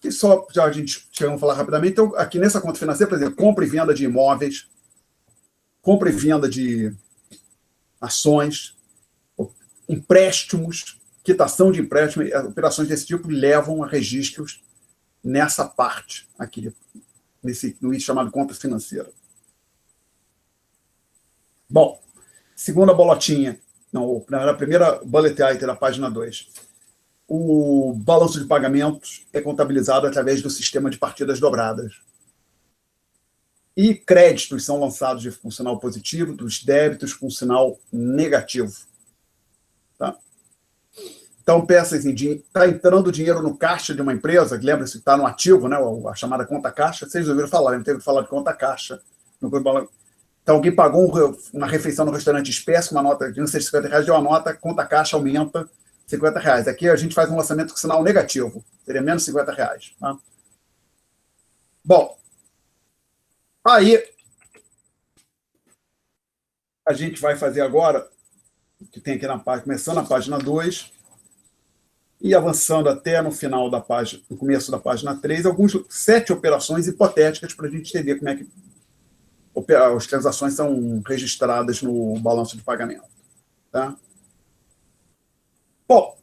E só já a gente chegou a falar rapidamente. Então, aqui nessa conta financeira, por exemplo, compra e venda de imóveis, compra e venda de ações, empréstimos, quitação de empréstimo, operações desse tipo levam a registros nessa parte aqui, no item chamado conta financeira. Bom, segunda bolotinha, a primeira bullet item da página 2. O balanço de pagamentos é contabilizado através do sistema de partidas dobradas. E créditos são lançados com sinal positivo, dos débitos com sinal negativo. Tá? Então, pensa assim, está entrando dinheiro no caixa de uma empresa, lembra-se que está no ativo, né, a chamada conta caixa, vocês ouviram falar, não teve que falar de conta caixa. Então, alguém pagou uma refeição no restaurante espécie, uma nota de R$50, deu uma nota, conta caixa aumenta R$50. Aqui a gente faz um lançamento com sinal negativo, seria menos R$50. Tá? Bom, aí a gente vai fazer agora, que tem aqui na página, começando na página 2 e avançando até no final da página, no começo da página 3, 7 operações hipotéticas para a gente entender como é que as transações são registradas no balanço de pagamento. Tá? Bom,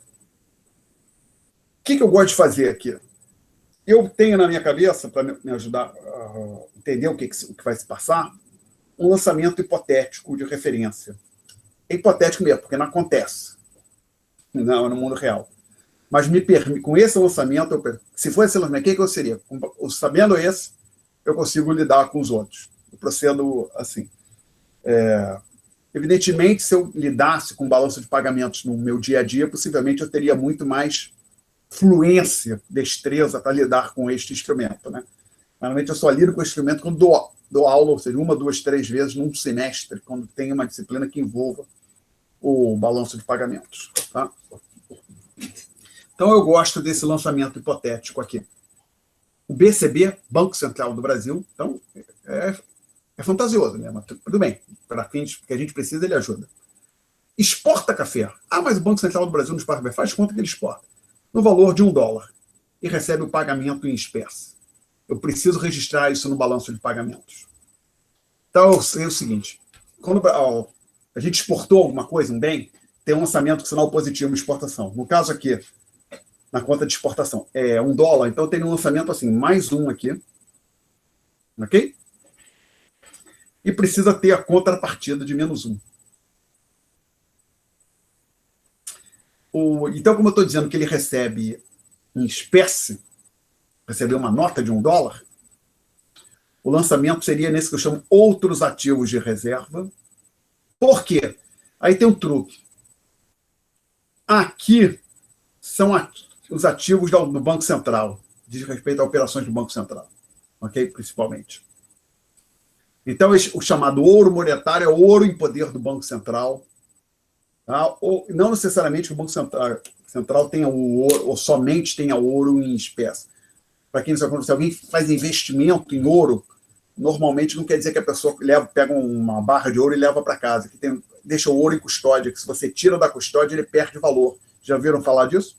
o que eu gosto de fazer aqui? Eu tenho na minha cabeça, para me ajudar a entender o que vai se passar, um lançamento hipotético de referência. É hipotético mesmo, porque não acontece no mundo real. Mas com esse lançamento, se for esse lançamento, o que eu seria? Sabendo esse, eu consigo lidar com os outros. Eu procedo assim. Evidentemente, se eu lidasse com balanço de pagamentos no meu dia a dia, possivelmente eu teria muito mais fluência, destreza para lidar com este instrumento. Né? Normalmente eu só lido com esse instrumento quando dou aula, ou seja, 1, 2, 3 vezes num semestre, quando tem uma disciplina que envolva o balanço de pagamentos. Tá? Então, eu gosto desse lançamento hipotético aqui. O BCB, Banco Central do Brasil, então, é fantasioso, né? Mas tudo bem, para fins que a gente precisa, ele ajuda. Exporta café. Ah, mas o Banco Central do Brasil não exporta café. Faz conta que ele exporta. No valor de $1. E recebe o pagamento em espécie. Eu preciso registrar isso no balanço de pagamentos. Então, é o seguinte, quando a gente exportou alguma coisa, um bem, tem um lançamento com sinal positivo de exportação. No caso aqui, na conta de exportação, é $1, então tem um lançamento assim, mais um aqui, ok? E precisa ter a contrapartida de -1. Então, como eu estou dizendo que ele recebe em espécie, recebeu uma nota de $1, o lançamento seria nesse que eu chamo outros ativos de reserva. Por quê? Aí tem um truque. Aqui são os ativos do Banco Central, diz respeito a operações do Banco Central, ok? Principalmente. Então, o chamado ouro monetário é o ouro em poder do Banco Central. Tá? Ou, não necessariamente que o Banco Central tenha o ouro, ou somente tenha ouro em espécie. Para quem não sabe, se alguém faz investimento em ouro, normalmente não quer dizer que a pessoa pega uma barra de ouro e leva para casa, que deixa o ouro em custódia, que se você tira da custódia, ele perde valor. Já viram falar disso?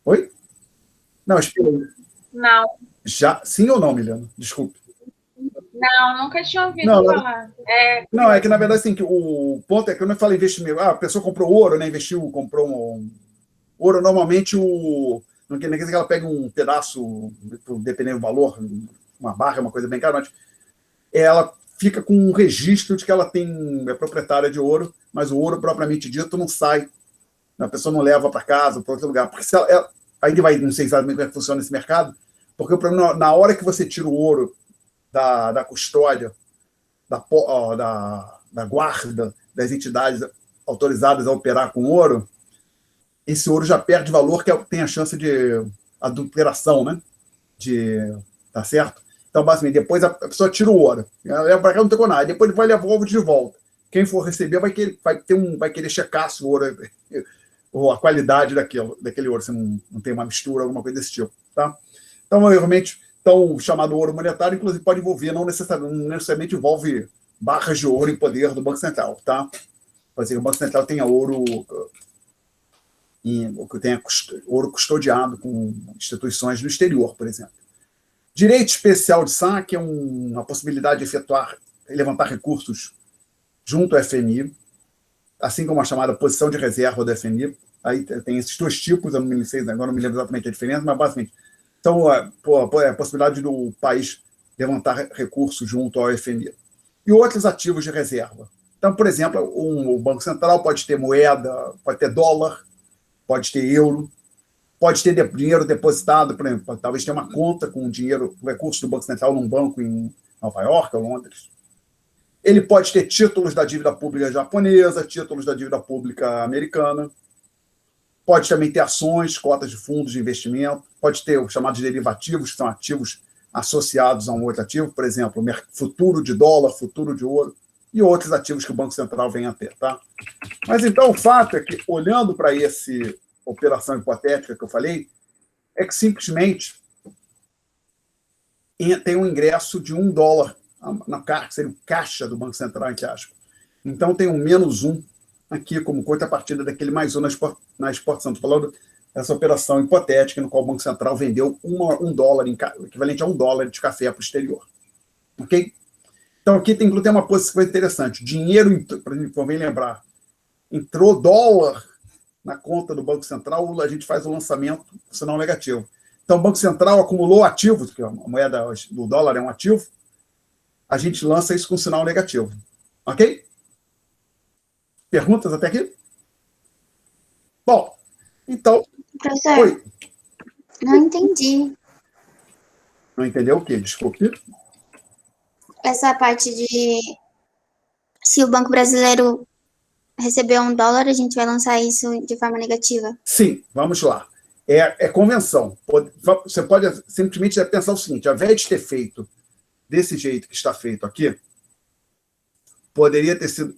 Oi? Não, espera. Não, Já, sim ou não, Milena? Desculpe. não, nunca tinha ouvido Não, falar. não, é que na verdade assim, que o ponto é que quando eu falo investimento, a pessoa comprou ouro, né? Investiu, comprou um ouro, normalmente não quer dizer que ela pega um pedaço, dependendo do valor, uma barra, uma coisa bem cara, mas ela fica com um registro de que ela é proprietária de ouro, mas o ouro propriamente dito não sai, a pessoa não leva para casa, para outro lugar, porque se aí não sei exatamente como é que funciona esse mercado, porque o problema, na hora que você tira o ouro da custódia, da guarda, das entidades autorizadas a operar com ouro, esse ouro já perde valor, que tem a chance de adulteração, né? Tá certo? Então, basicamente, depois a pessoa tira o ouro. Ela leva para cá, não tem nada. Depois vai levar o ouro de volta. Quem for receber vai querer checar se o ouro, ou a qualidade daquele ouro, se não tem uma mistura, alguma coisa desse tipo. Tá? Então, realmente, o chamado ouro monetário, inclusive, pode envolver, não necessariamente envolve barras de ouro em poder do Banco Central. Tá? Pode ser que o Banco Central tenha ouro que tenha ouro custodiado com instituições do exterior, por exemplo. Direito especial de saque é uma possibilidade de levantar recursos junto ao FMI, assim como a chamada posição de reserva do FMI. Aí tem esses dois tipos, eu não sei, agora não me lembro exatamente a diferença, mas basicamente então, a possibilidade do país levantar recursos junto ao FMI. E outros ativos de reserva. Então, por exemplo, o Banco Central pode ter moeda, pode ter dólar, pode ter euro, pode ter dinheiro depositado, por exemplo, talvez tenha uma conta com dinheiro, recursos do Banco Central num banco em Nova York ou Londres. Ele pode ter títulos da dívida pública japonesa, títulos da dívida pública americana, pode também ter ações, cotas de fundos de investimento, pode ter os chamados derivativos, que são ativos associados a um outro ativo, por exemplo, futuro de dólar, futuro de ouro, e outros ativos que o Banco Central vem a ter. Tá? Mas então o fato é que, olhando para essa operação hipotética que eu falei, é que simplesmente tem um ingresso de $1 na caixa, que seria o caixa do Banco Central, entre aspas. Então tem um -1 aqui como contrapartida daquele +1 na exportação. Estou falando dessa operação hipotética no qual o Banco Central vendeu $1, equivalente a $1 de café para o exterior. Ok? Então aqui tem uma posição interessante. Dinheiro, para a gente convém lembrar, entrou dólar na conta do Banco Central, a gente faz o lançamento com sinal negativo. Então, o Banco Central acumulou ativos, que a moeda do dólar é um ativo, a gente lança isso com sinal negativo. Ok? Perguntas até aqui? Bom, então... Professor, Oi. não entendi Não entendeu o quê? Desculpe. essa parte de se o Banco Brasileiro receber $1, a gente vai lançar isso de forma negativa. Sim, vamos lá. É convenção. Você pode simplesmente pensar o seguinte, ao invés de ter feito desse jeito que está feito aqui, poderia ter sido...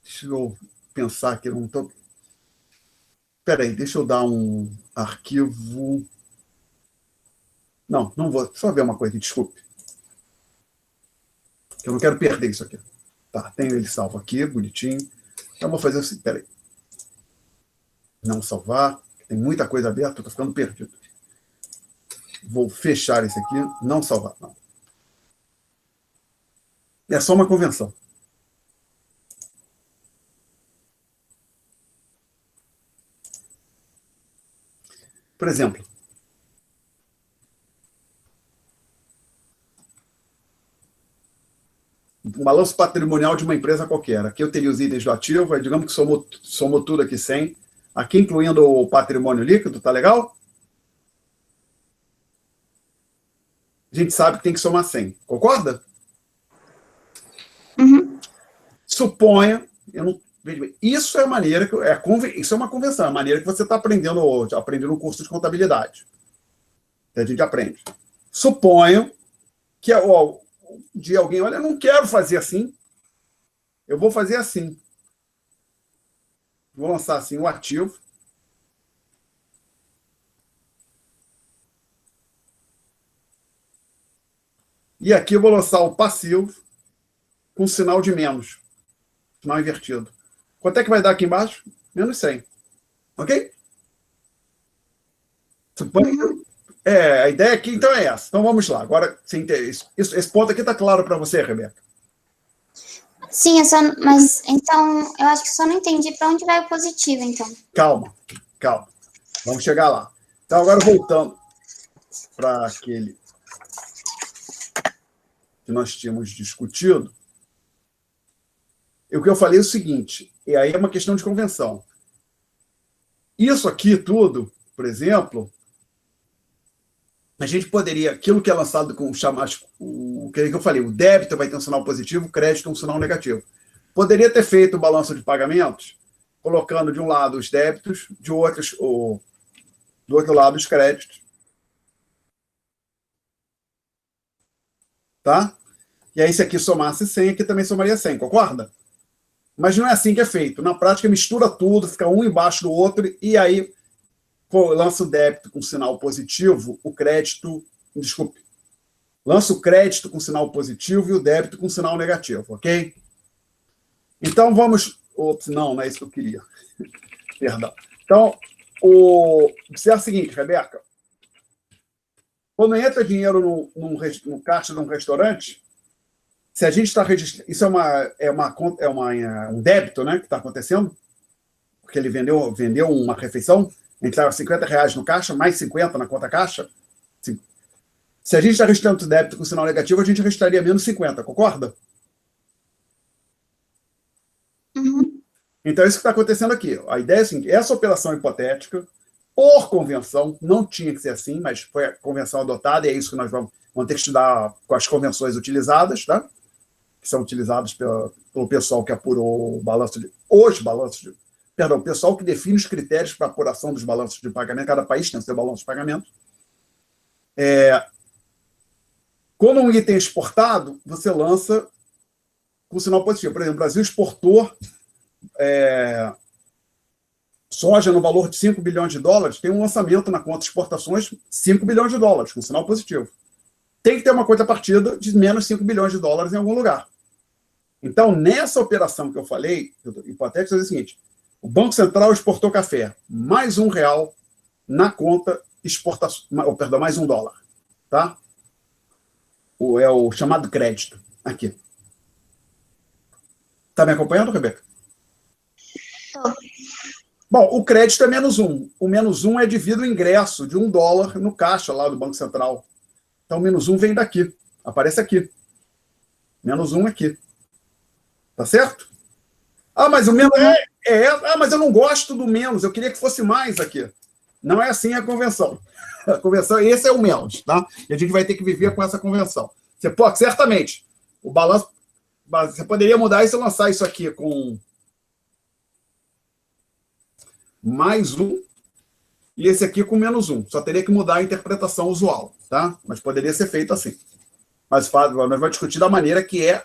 deixa eu pensar aqui, não estou... Espera aí, deixa eu dar um arquivo. Não, não vou. Só ver uma coisa aqui, desculpe. Eu não quero perder isso aqui. Tá, tenho ele salvo aqui, bonitinho. Então, vou fazer assim, espera aí. Não salvar. Tem muita coisa aberta, estou ficando perdido. Vou fechar esse aqui, não salvar. Não. É só uma convenção. Por exemplo, um balanço patrimonial de uma empresa qualquer. Aqui eu teria os itens do ativo, aí digamos que somou tudo aqui 100. Aqui incluindo o patrimônio líquido, tá legal? A gente sabe que tem que somar 100. Concorda? Uhum. Suponha, eu não, isso é a maneira que isso é uma convenção, é a maneira que você está aprendendo no curso de contabilidade. A gente aprende. Suponho que de alguém, olha, eu não quero fazer assim, eu vou fazer assim. Vou lançar assim o ativo. E aqui eu vou lançar o passivo com sinal de menos. Sinal invertido. Quanto é que vai dar aqui embaixo? Menos 100. Ok? A ideia aqui, então, é essa. Então, vamos lá. Agora, esse ponto aqui está claro para você, Rebeca? Sim, mas então eu acho que só não entendi para onde vai o positivo, então. Calma. Vamos chegar lá. Então, agora voltando para aquele que nós tínhamos discutido, o que eu falei é o seguinte, e aí é uma questão de convenção. Isso aqui tudo, por exemplo, a gente poderia, aquilo que é lançado com o que eu falei, o débito vai ter um sinal positivo, o crédito um sinal negativo. Poderia ter feito o balanço de pagamentos, colocando de um lado os débitos, do outro lado os créditos. Tá? E aí, se aqui somasse 100, aqui também somaria 100, concorda? Mas não é assim que é feito. Na prática, mistura tudo, fica um embaixo do outro, e aí lança o débito com sinal positivo, o crédito... Desculpe. Lança o crédito com sinal positivo e o débito com sinal negativo, ok? Então, vamos... Ops, não é isso que eu queria. Perdão. Então, é o seguinte, Rebeca. Quando entra dinheiro no caixa de um restaurante, se a gente está registrando... Isso um débito, né, que está acontecendo, porque ele vendeu uma refeição, entraram R$50 no caixa, mais 50 na conta caixa. Se a gente está registrando o débito com sinal negativo, a gente registraria menos 50, concorda? Uhum. Então, é isso que está acontecendo aqui. A ideia é assim, essa operação hipotética, por convenção, não tinha que ser assim, mas foi a convenção adotada, e é isso que nós vamos ter que estudar com as convenções utilizadas, tá? Que são utilizadas pelo pessoal que apurou o pessoal que define os critérios para apuração dos balanços de pagamento. Cada país tem o seu balanço de pagamento. Quando um item é exportado, você lança com sinal positivo. Por exemplo, o Brasil exportou soja no valor de $5 bilhões, tem um lançamento na conta de exportações $5 bilhões, com sinal positivo. Tem que ter uma contrapartida de menos $5 bilhões em algum lugar. Então, nessa operação que eu falei, hipotética, é o seguinte: o Banco Central exportou café, mais R$1 na conta exportação, mais $1, tá? É o chamado crédito, aqui. Está me acompanhando, Rebeca? Bom, o crédito é menos 1. O menos 1 é devido ao ingresso de $1 no caixa lá do Banco Central. Então, o menos 1 vem daqui, aparece aqui. Menos 1 aqui. Tá certo? Ah, mas o menos mas eu não gosto do menos, eu queria que fosse mais aqui. Não é assim a convenção. A convenção, esse é o menos, tá? E a gente vai ter que viver com essa convenção. Você pode, certamente, o balanço, você poderia mudar isso e lançar isso aqui com mais 1 e esse aqui com menos 1. Só teria que mudar a interpretação usual, tá? Mas poderia ser feito assim. Mas nós vamos discutir da maneira que é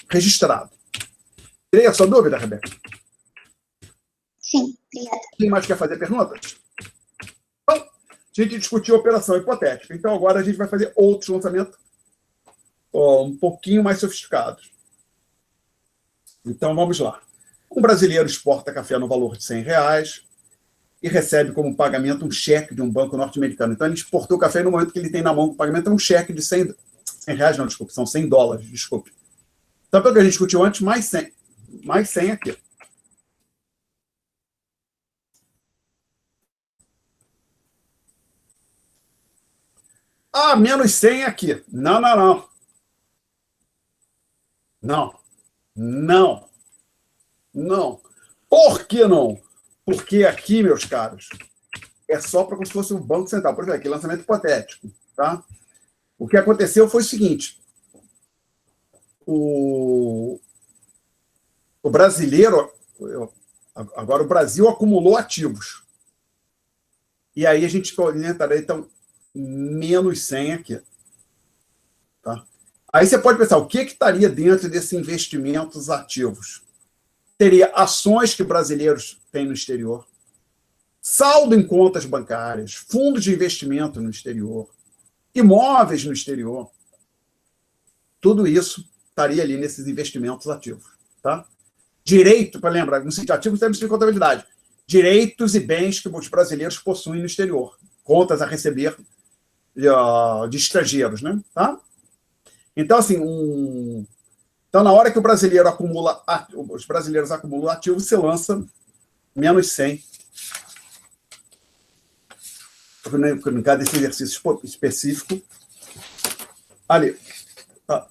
registrado. Teria a sua dúvida, Rebeca? Sim, obrigada. Quem mais quer fazer perguntas? Então, a gente discutiu a operação hipotética. Então, agora a gente vai fazer outros lançamentos um pouquinho mais sofisticados. Então, vamos lá. Um brasileiro exporta café no valor de R$ 100 e recebe como pagamento um cheque de um banco norte-americano. Então, ele exportou o café e no momento que ele tem na mão o pagamento é um cheque de R$ 100, não, desculpe, são $100, desculpe. Então, pelo que a gente discutiu antes, mais 100 aqui. Ah, menos 100 aqui. Não, não, não. Não. Não. Não. Por que não? Porque aqui, meus caros, é só para como se fosse um banco central. Por exemplo, aqui, lançamento hipotético. Tá? O que aconteceu foi o seguinte. O brasileiro... Agora, o Brasil acumulou ativos. E aí a gente orientará, então, menos 100 aqui. Tá? Aí você pode pensar, o que estaria dentro desses investimentos ativos? Teria ações que brasileiros têm no exterior, saldo em contas bancárias, fundos de investimento no exterior, imóveis no exterior. Tudo isso estaria ali nesses investimentos ativos. Tá? Direito, para lembrar, no sítio ativo temos de contabilidade. Direitos e bens que os brasileiros possuem no exterior. Contas a receber de estrangeiros, né? Tá? Então, assim, então, na hora que os brasileiros acumulam ativos, você lança menos 100. No caso desse exercício específico. Ali. Tá.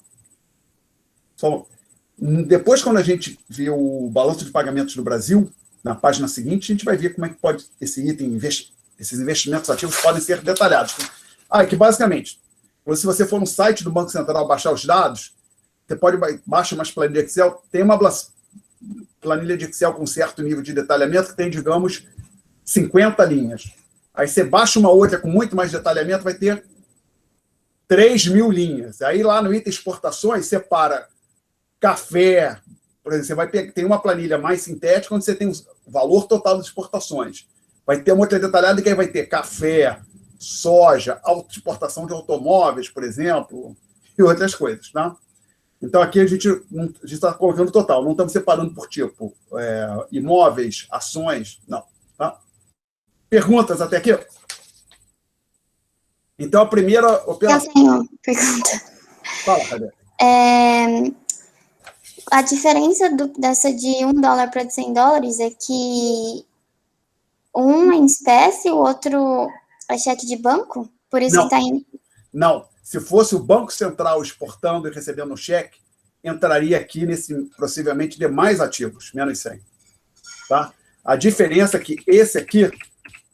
Depois, quando a gente vê o balanço de pagamentos do Brasil, na página seguinte, a gente vai ver como é que pode esses investimentos ativos podem ser detalhados. Que basicamente, se você for no site do Banco Central baixar os dados, você pode baixar umas planilhas de Excel, tem uma planilha de Excel com certo nível de detalhamento que tem, digamos, 50 linhas. Aí você baixa uma outra com muito mais detalhamento, vai ter 3.000 linhas. Aí lá no item exportações, separa café, por exemplo, você vai tem uma planilha mais sintética, onde você tem o valor total das exportações. Vai ter uma outra detalhada que aí vai ter café, soja, exportação de automóveis, por exemplo, e outras coisas, tá? Então, aqui a gente está colocando total, não estamos separando por tipo, imóveis, ações, não. Tá? Perguntas até aqui? Então, a primeira operação... Eu tenho pergunta. Fala, cadê? A diferença dessa de $1 para de $100 é que um é em espécie, o outro é cheque de banco? Por isso Não. que está em... Não. Se fosse o Banco Central exportando e recebendo cheque, entraria aqui nesse, possivelmente, demais ativos, menos 100. Tá? A diferença é que esse aqui,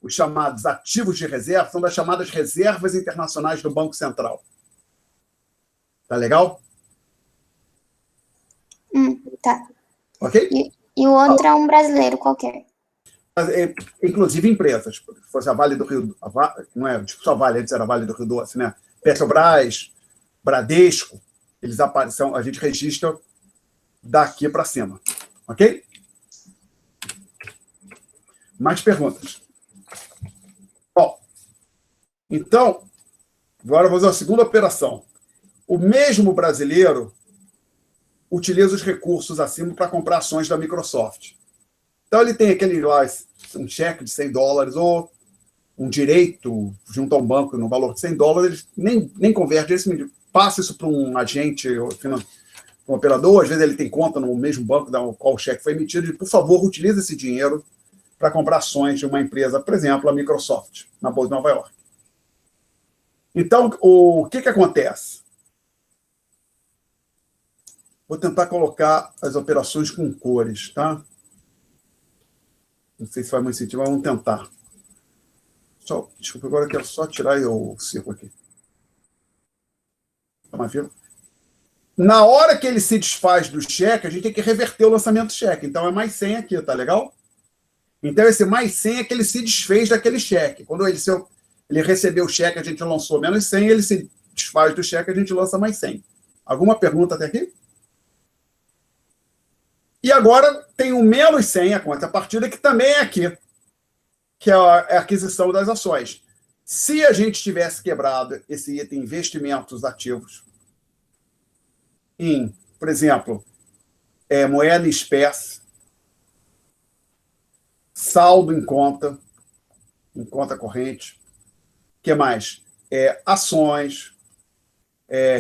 os chamados ativos de reserva, são das chamadas reservas internacionais do Banco Central. Tá legal? Tá. Ok? E o outro é um brasileiro qualquer. Inclusive empresas. Se fosse a Vale do Rio... não é só Vale, antes era Vale do Rio Doce, né? Petrobras, Bradesco, eles aparecem, a gente registra daqui para cima. Ok? Mais perguntas? Bom, então, agora vamos à segunda operação. O mesmo brasileiro utiliza os recursos acima para comprar ações da Microsoft. Então, ele tem aquele lá, um cheque de $100 ou um direito junto a um banco no valor de $100, ele nem converte, ele passa isso para um agente, um operador, às vezes ele tem conta no mesmo banco no qual o cheque foi emitido, e, por favor, utilize esse dinheiro para comprar ações de uma empresa, por exemplo, a Microsoft, na Bolsa de Nova York. Então, o que acontece? Vou tentar colocar as operações com cores, tá? Não sei se vai me incentivar, vamos tentar. Desculpa, agora eu quero só tirar o círculo aqui. Na hora que ele se desfaz do cheque, a gente tem que reverter o lançamento do cheque. Então, é mais 100 aqui, tá legal? Então, esse mais 100 é que ele se desfez daquele cheque. Quando ele recebeu o cheque, a gente lançou menos 100, ele se desfaz do cheque, a gente lança mais 100. Alguma pergunta até aqui? E agora tem o menos 100, a contrapartida, que também é aqui, que é a aquisição das ações. Se a gente tivesse quebrado esse item investimentos ativos em, por exemplo, moeda em espécie, saldo em conta corrente, o que mais? Ações,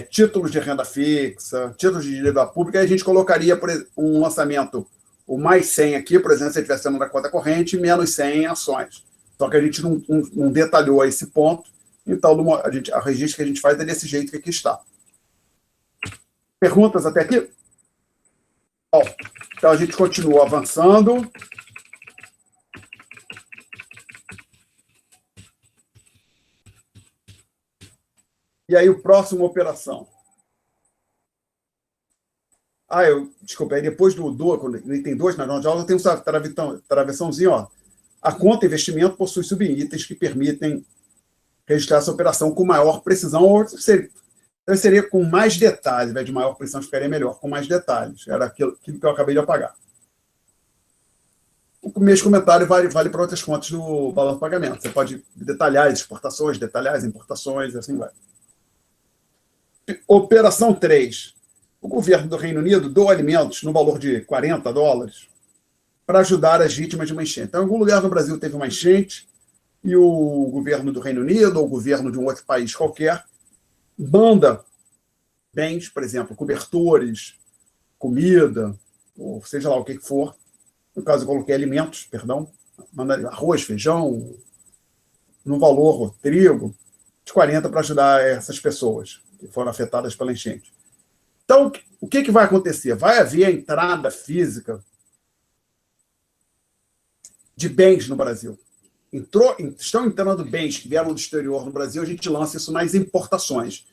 títulos de renda fixa, títulos de dívida pública, aí a gente colocaria por exemplo, um lançamento, o mais 100 aqui, por exemplo, se ele estivesse sendo na conta corrente, menos 100 em ações. Só que a gente não detalhou esse ponto, então a registro que a gente faz é desse jeito que aqui está. Perguntas até aqui? Bom, então a gente continua avançando. E aí, o próximo operação. Desculpa, aí depois do item 2, na nota de aula, tem um travessãozinho, ó. A conta investimento possui subitens que permitem registrar essa operação com maior precisão, ou seria com mais detalhes, ao invés de maior precisão, ficaria melhor, com mais detalhes. Era aquilo que eu acabei de apagar. O mesmo comentário vale para outras contas do balanço de pagamento. Você pode detalhar as exportações, detalhar as importações, e assim vai. Operação 3. O governo do Reino Unido doa alimentos no valor de $40 para ajudar as vítimas de uma enchente. Então, em algum lugar no Brasil teve uma enchente e o governo do Reino Unido ou o governo de um outro país qualquer manda bens, por exemplo, cobertores, comida, ou seja lá o que for. No caso, eu coloquei alimentos, perdão, manda arroz, feijão, no valor, trigo, de 40 para ajudar essas pessoas que foram afetadas pela enchente. Então, o que vai acontecer? Vai haver a entrada física de bens no Brasil. Estão entrando bens que vieram do exterior no Brasil, a gente lança isso nas importações.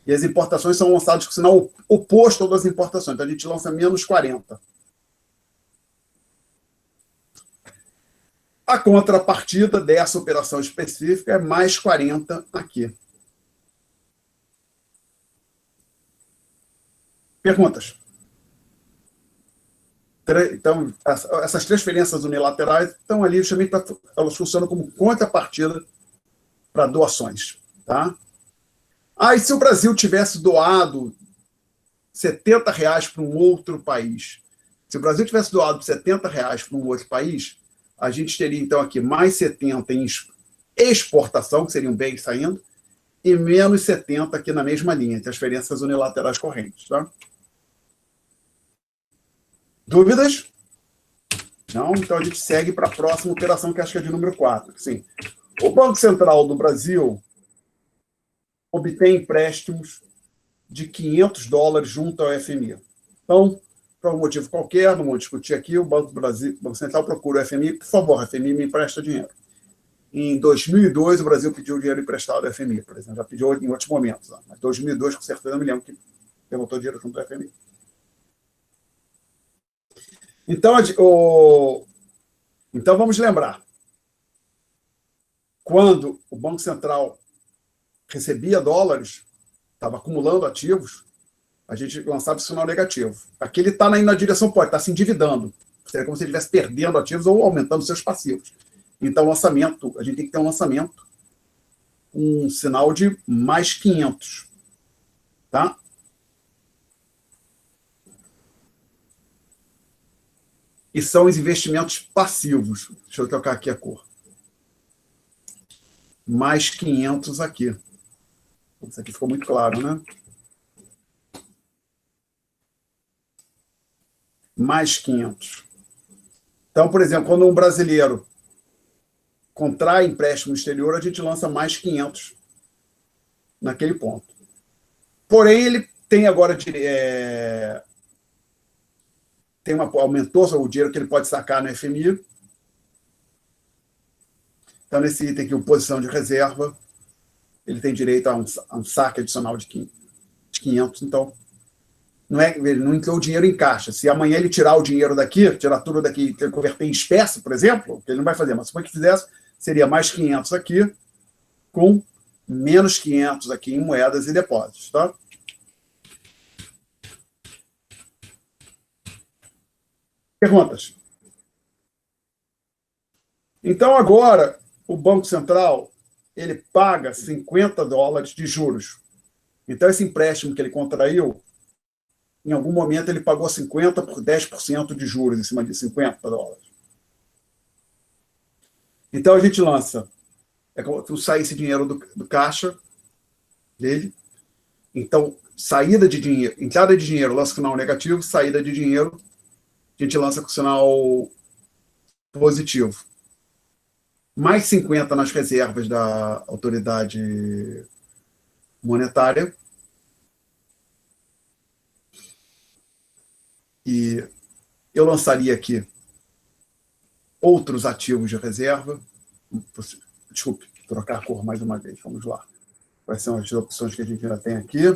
E as importações são lançadas com o sinal oposto das importações. Então, a gente lança menos 40. A contrapartida dessa operação específica é mais 40 aqui. Perguntas? Então, essas transferências unilaterais estão ali justamente elas funcionam como contrapartida para doações. Tá? E se o Brasil tivesse doado R$70 para um outro país? Se o Brasil tivesse doado R$70 para um outro país, a gente teria, então, aqui mais 70 em exportação, que seriam bens saindo, e menos 70 aqui na mesma linha, transferências unilaterais correntes. Tá? Dúvidas? Não? Então a gente segue para a próxima operação, que acho que é de número 4. Sim. O Banco Central do Brasil obtém empréstimos de $500 junto ao FMI. Então, por um motivo qualquer, não vou discutir aqui, o Banco Central procura o FMI, por favor, FMI me empresta dinheiro. Em 2002, o Brasil pediu dinheiro emprestado ao FMI, por exemplo, já pediu em outros momentos, mas em 2002, com certeza, eu me lembro que perguntou dinheiro junto ao FMI. Então, vamos lembrar. Quando o Banco Central recebia dólares, estava acumulando ativos, a gente lançava o sinal negativo. Aqui ele está na direção oposta, está se endividando. Seria como se ele estivesse perdendo ativos ou aumentando seus passivos. Então, lançamento, a gente tem que ter um lançamento, um sinal de mais 500. Tá? E são os investimentos passivos. Deixa eu trocar aqui a cor. Mais 500 aqui. Isso aqui ficou muito claro, né? Mais 500. Então, por exemplo, quando um brasileiro contrai empréstimo no exterior, a gente lança mais 500 naquele ponto. Porém, ele tem agora aumentou o dinheiro que ele pode sacar no FMI. Então, nesse item aqui, posição de reserva, ele tem direito a um saque adicional de 500. Então, ele não entrou o dinheiro em caixa. Se amanhã ele tirar o dinheiro daqui, tirar tudo daqui e converter em espécie, por exemplo, que ele não vai fazer, mas se for que fizesse, seria mais 500 aqui, com menos 500 aqui em moedas e depósitos. Tá? Perguntas? Então, agora, o Banco Central ele paga 50 dólares de juros. Então, esse empréstimo que ele contraiu, em algum momento, ele pagou 50 por 10% de juros em cima de 50 dólares. Então, a gente lança, é como sair esse dinheiro do caixa dele. Então, saída de dinheiro, entrada de dinheiro, lança com sinal negativo, saída de dinheiro, a gente lança com sinal positivo. Mais 50 nas reservas da autoridade monetária. E eu lançaria aqui outros ativos de reserva. Desculpe, trocar a cor mais uma vez. Vamos lá. Quais são as opções que a gente já tem aqui?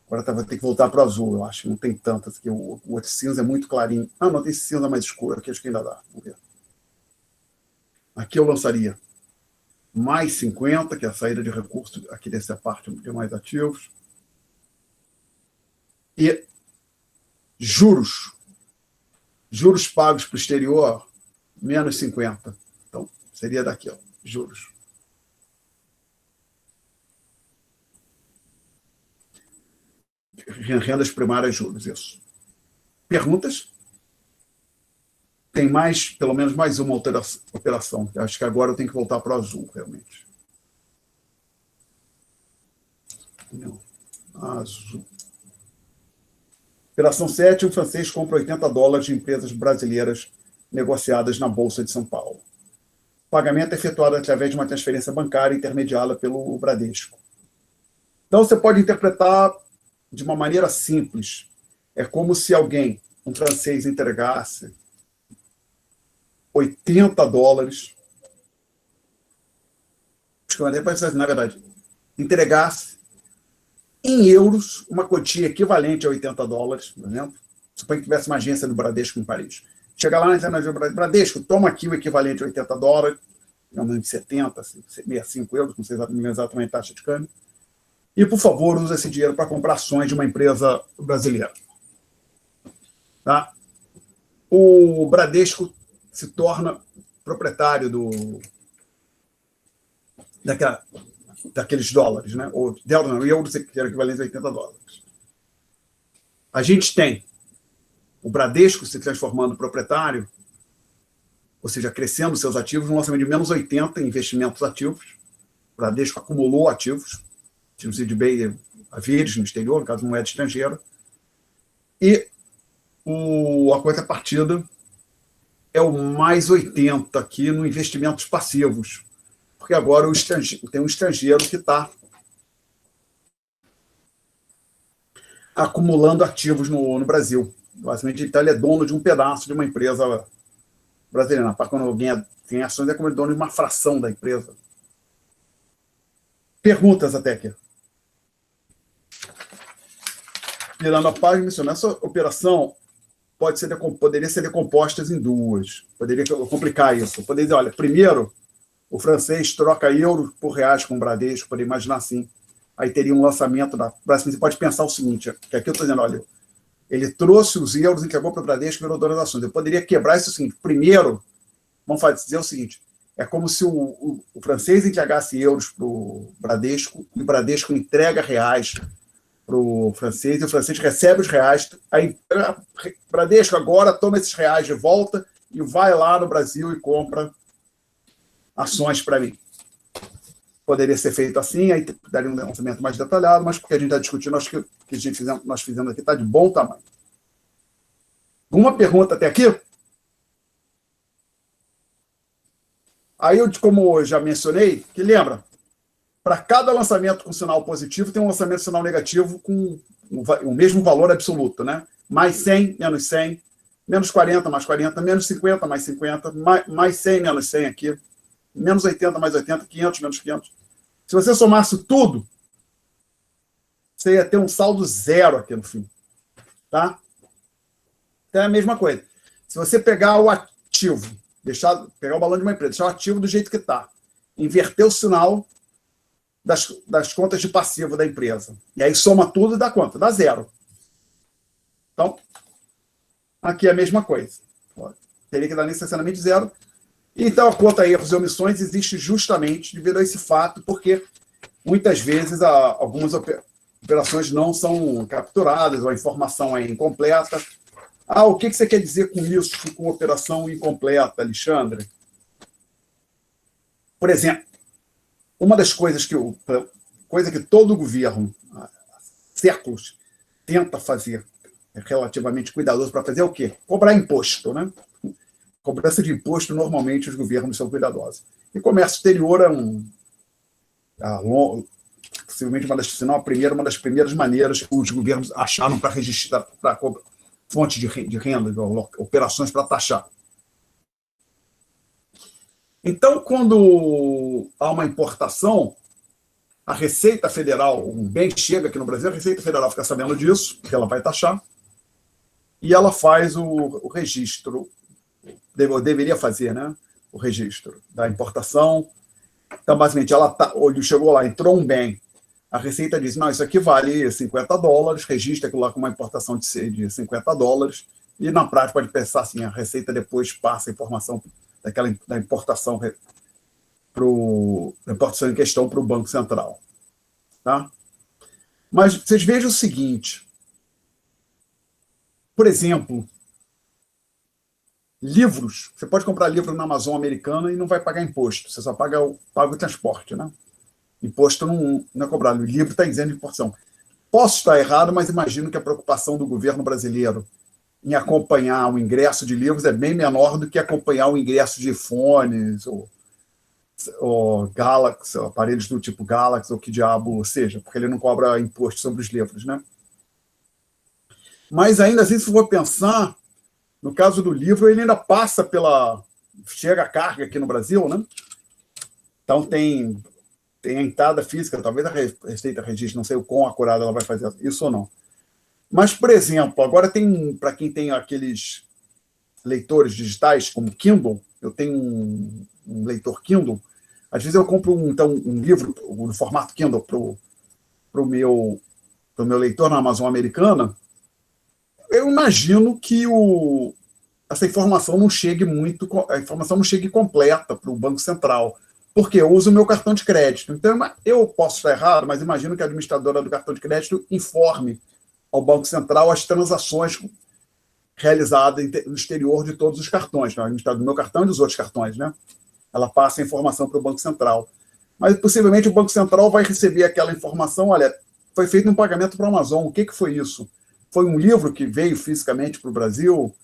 Agora vai ter que voltar para o azul, eu acho. Não tem tantas aqui. O outro cinza é muito clarinho. Ah, não, tem cinza mais escuro. Aqui acho que ainda dá. Vamos ver. Aqui eu lançaria mais 50, que é a saída de recursos aqui dessa parte de mais ativos. E juros. Juros pagos para o exterior, menos 50. Então, seria daqui, ó, juros. Rendas primárias, juros, isso. Perguntas? Tem mais, pelo menos mais uma operação. Acho que agora eu tenho que voltar para o azul, realmente. Não. Azul. Operação 7, um francês compra 80 dólares de empresas brasileiras negociadas na Bolsa de São Paulo. O pagamento é efetuado através de uma transferência bancária intermediada pelo Bradesco. Então, você pode interpretar de uma maneira simples. É como se alguém, um francês, entregasse 80 dólares, na verdade, entregasse em euros uma quantia equivalente a 80 dólares, por exemplo. Suponha que tivesse uma agência do Bradesco em Paris. Chega lá na internet do Bradesco, toma aqui o equivalente a 80 dólares, de 70, 65 euros, não sei exatamente a taxa de câmbio, e, por favor, use esse dinheiro para comprar ações de uma empresa brasileira. Tá? O Bradesco se torna proprietário daqueles dólares, né? Ou euros, que era equivalente a 80 dólares. A gente tem o Bradesco se transformando em proprietário, ou seja, crescendo seus ativos, um lançamento de menos 80 em investimentos ativos. O Bradesco acumulou ativos, inclusive de bem a vírus no exterior, no caso moeda estrangeira, e a contrapartida é o mais 80 aqui no investimentos passivos, porque agora tem um estrangeiro que está acumulando ativos no Brasil. Basicamente, ele é dono de um pedaço de uma empresa brasileira. Quando alguém tem ações, é como ele é dono de uma fração da empresa. Perguntas até aqui. Virando a página, mencionar essa operação poderia ser decomposta em duas. Poderia complicar isso. Poderia dizer, olha, primeiro, o francês troca euros por reais com o Bradesco, poderia imaginar assim. Aí teria um lançamento da... Você pode pensar o seguinte, que aqui eu estou dizendo, olha, ele trouxe os euros, entregou para o Bradesco e virou dono das ações. Eu poderia quebrar isso assim. Primeiro, vamos dizer o seguinte, é como se o francês entregasse euros para o Bradesco, e o Bradesco entrega reais para o francês, e o francês recebe os reais, aí o Bradesco agora toma esses reais de volta e vai lá no Brasil e compra ações para mim. Poderia ser feito assim, aí daria um lançamento mais detalhado, mas porque a gente está discutindo, acho que o que nós fizemos aqui está de bom tamanho. Alguma pergunta até aqui? Aí, como eu já mencionei, que lembra, para cada lançamento com sinal positivo, tem um lançamento com sinal negativo com o mesmo valor absoluto, né? Mais 100, menos 100, menos 40, mais 40, menos 50, mais 50, mais 100, menos 100 aqui, menos 80, mais 80, 500, menos 500. Se você somasse tudo, você ia ter um saldo zero aqui no fim. Tá? Então é a mesma coisa. Se você pegar o ativo, pegar o balão de uma empresa, deixar o ativo do jeito que está, inverter o sinal das contas de passivo da empresa, e aí soma tudo e dá quanto? Dá zero. Então, Aqui é a mesma coisa. Teria que dar necessariamente zero. Então, a conta erros e omissões existe justamente devido a esse fato, porque muitas vezes algumas operações não são capturadas, ou a informação é incompleta. O que você quer dizer com isso, com operação incompleta, Alexandre? Por exemplo, uma das coisas que todo governo, há séculos, tenta fazer, é relativamente cuidadoso para fazer, é o quê? Cobrar imposto, né? Cobrança de imposto, normalmente, os governos são cuidadosos. E comércio exterior é possivelmente se não a primeira, uma das primeiras maneiras que os governos acharam para registrar, para fonte de renda, operações para taxar. Então, quando há uma importação, a Receita Federal, um bem chega aqui no Brasil, a Receita Federal fica sabendo disso, porque ela vai taxar, e ela faz o registro, deveria fazer, né? O registro da importação. Então, basicamente, chegou lá, entrou um bem, a Receita diz, não, isso aqui vale $50, registra aquilo lá com uma importação de $50, e na prática pode pensar assim, a Receita depois passa a informação da importação em questão para o Banco Central. Tá? Mas vocês vejam o seguinte, por exemplo, livros, você pode comprar livro na Amazon americana e não vai pagar imposto, você só paga o transporte, né? Imposto não é cobrado, o livro está isento de importação. Posso estar errado, mas imagino que a preocupação do governo brasileiro em acompanhar o ingresso de livros é bem menor do que acompanhar o ingresso de iPhones ou Galaxy, aparelhos do tipo Galaxy, ou que diabo seja, porque ele não cobra imposto sobre os livros, né? Mas ainda assim, se for pensar, no caso do livro, ele ainda passa chega a carga aqui no Brasil, né? Então tem a entrada física, talvez a Receita registre, não sei o quão acurada ela vai fazer isso ou não. Mas, por exemplo, agora para quem tem aqueles leitores digitais, como Kindle, eu tenho um leitor Kindle, às vezes eu compro um livro no formato Kindle para o meu leitor na Amazon americana, eu imagino que essa informação não chegue completa para o Banco Central, porque eu uso o meu cartão de crédito. Então, eu posso estar errado, mas imagino que a administradora do cartão de crédito informe ao Banco Central as transações realizadas no exterior de todos os cartões, né? A administradora do meu cartão e dos outros cartões, né? Ela passa a informação para o Banco Central. Mas, possivelmente, o Banco Central vai receber aquela informação, olha, foi feito um pagamento para a Amazon, o que foi isso? Foi um livro que veio fisicamente para o Brasil?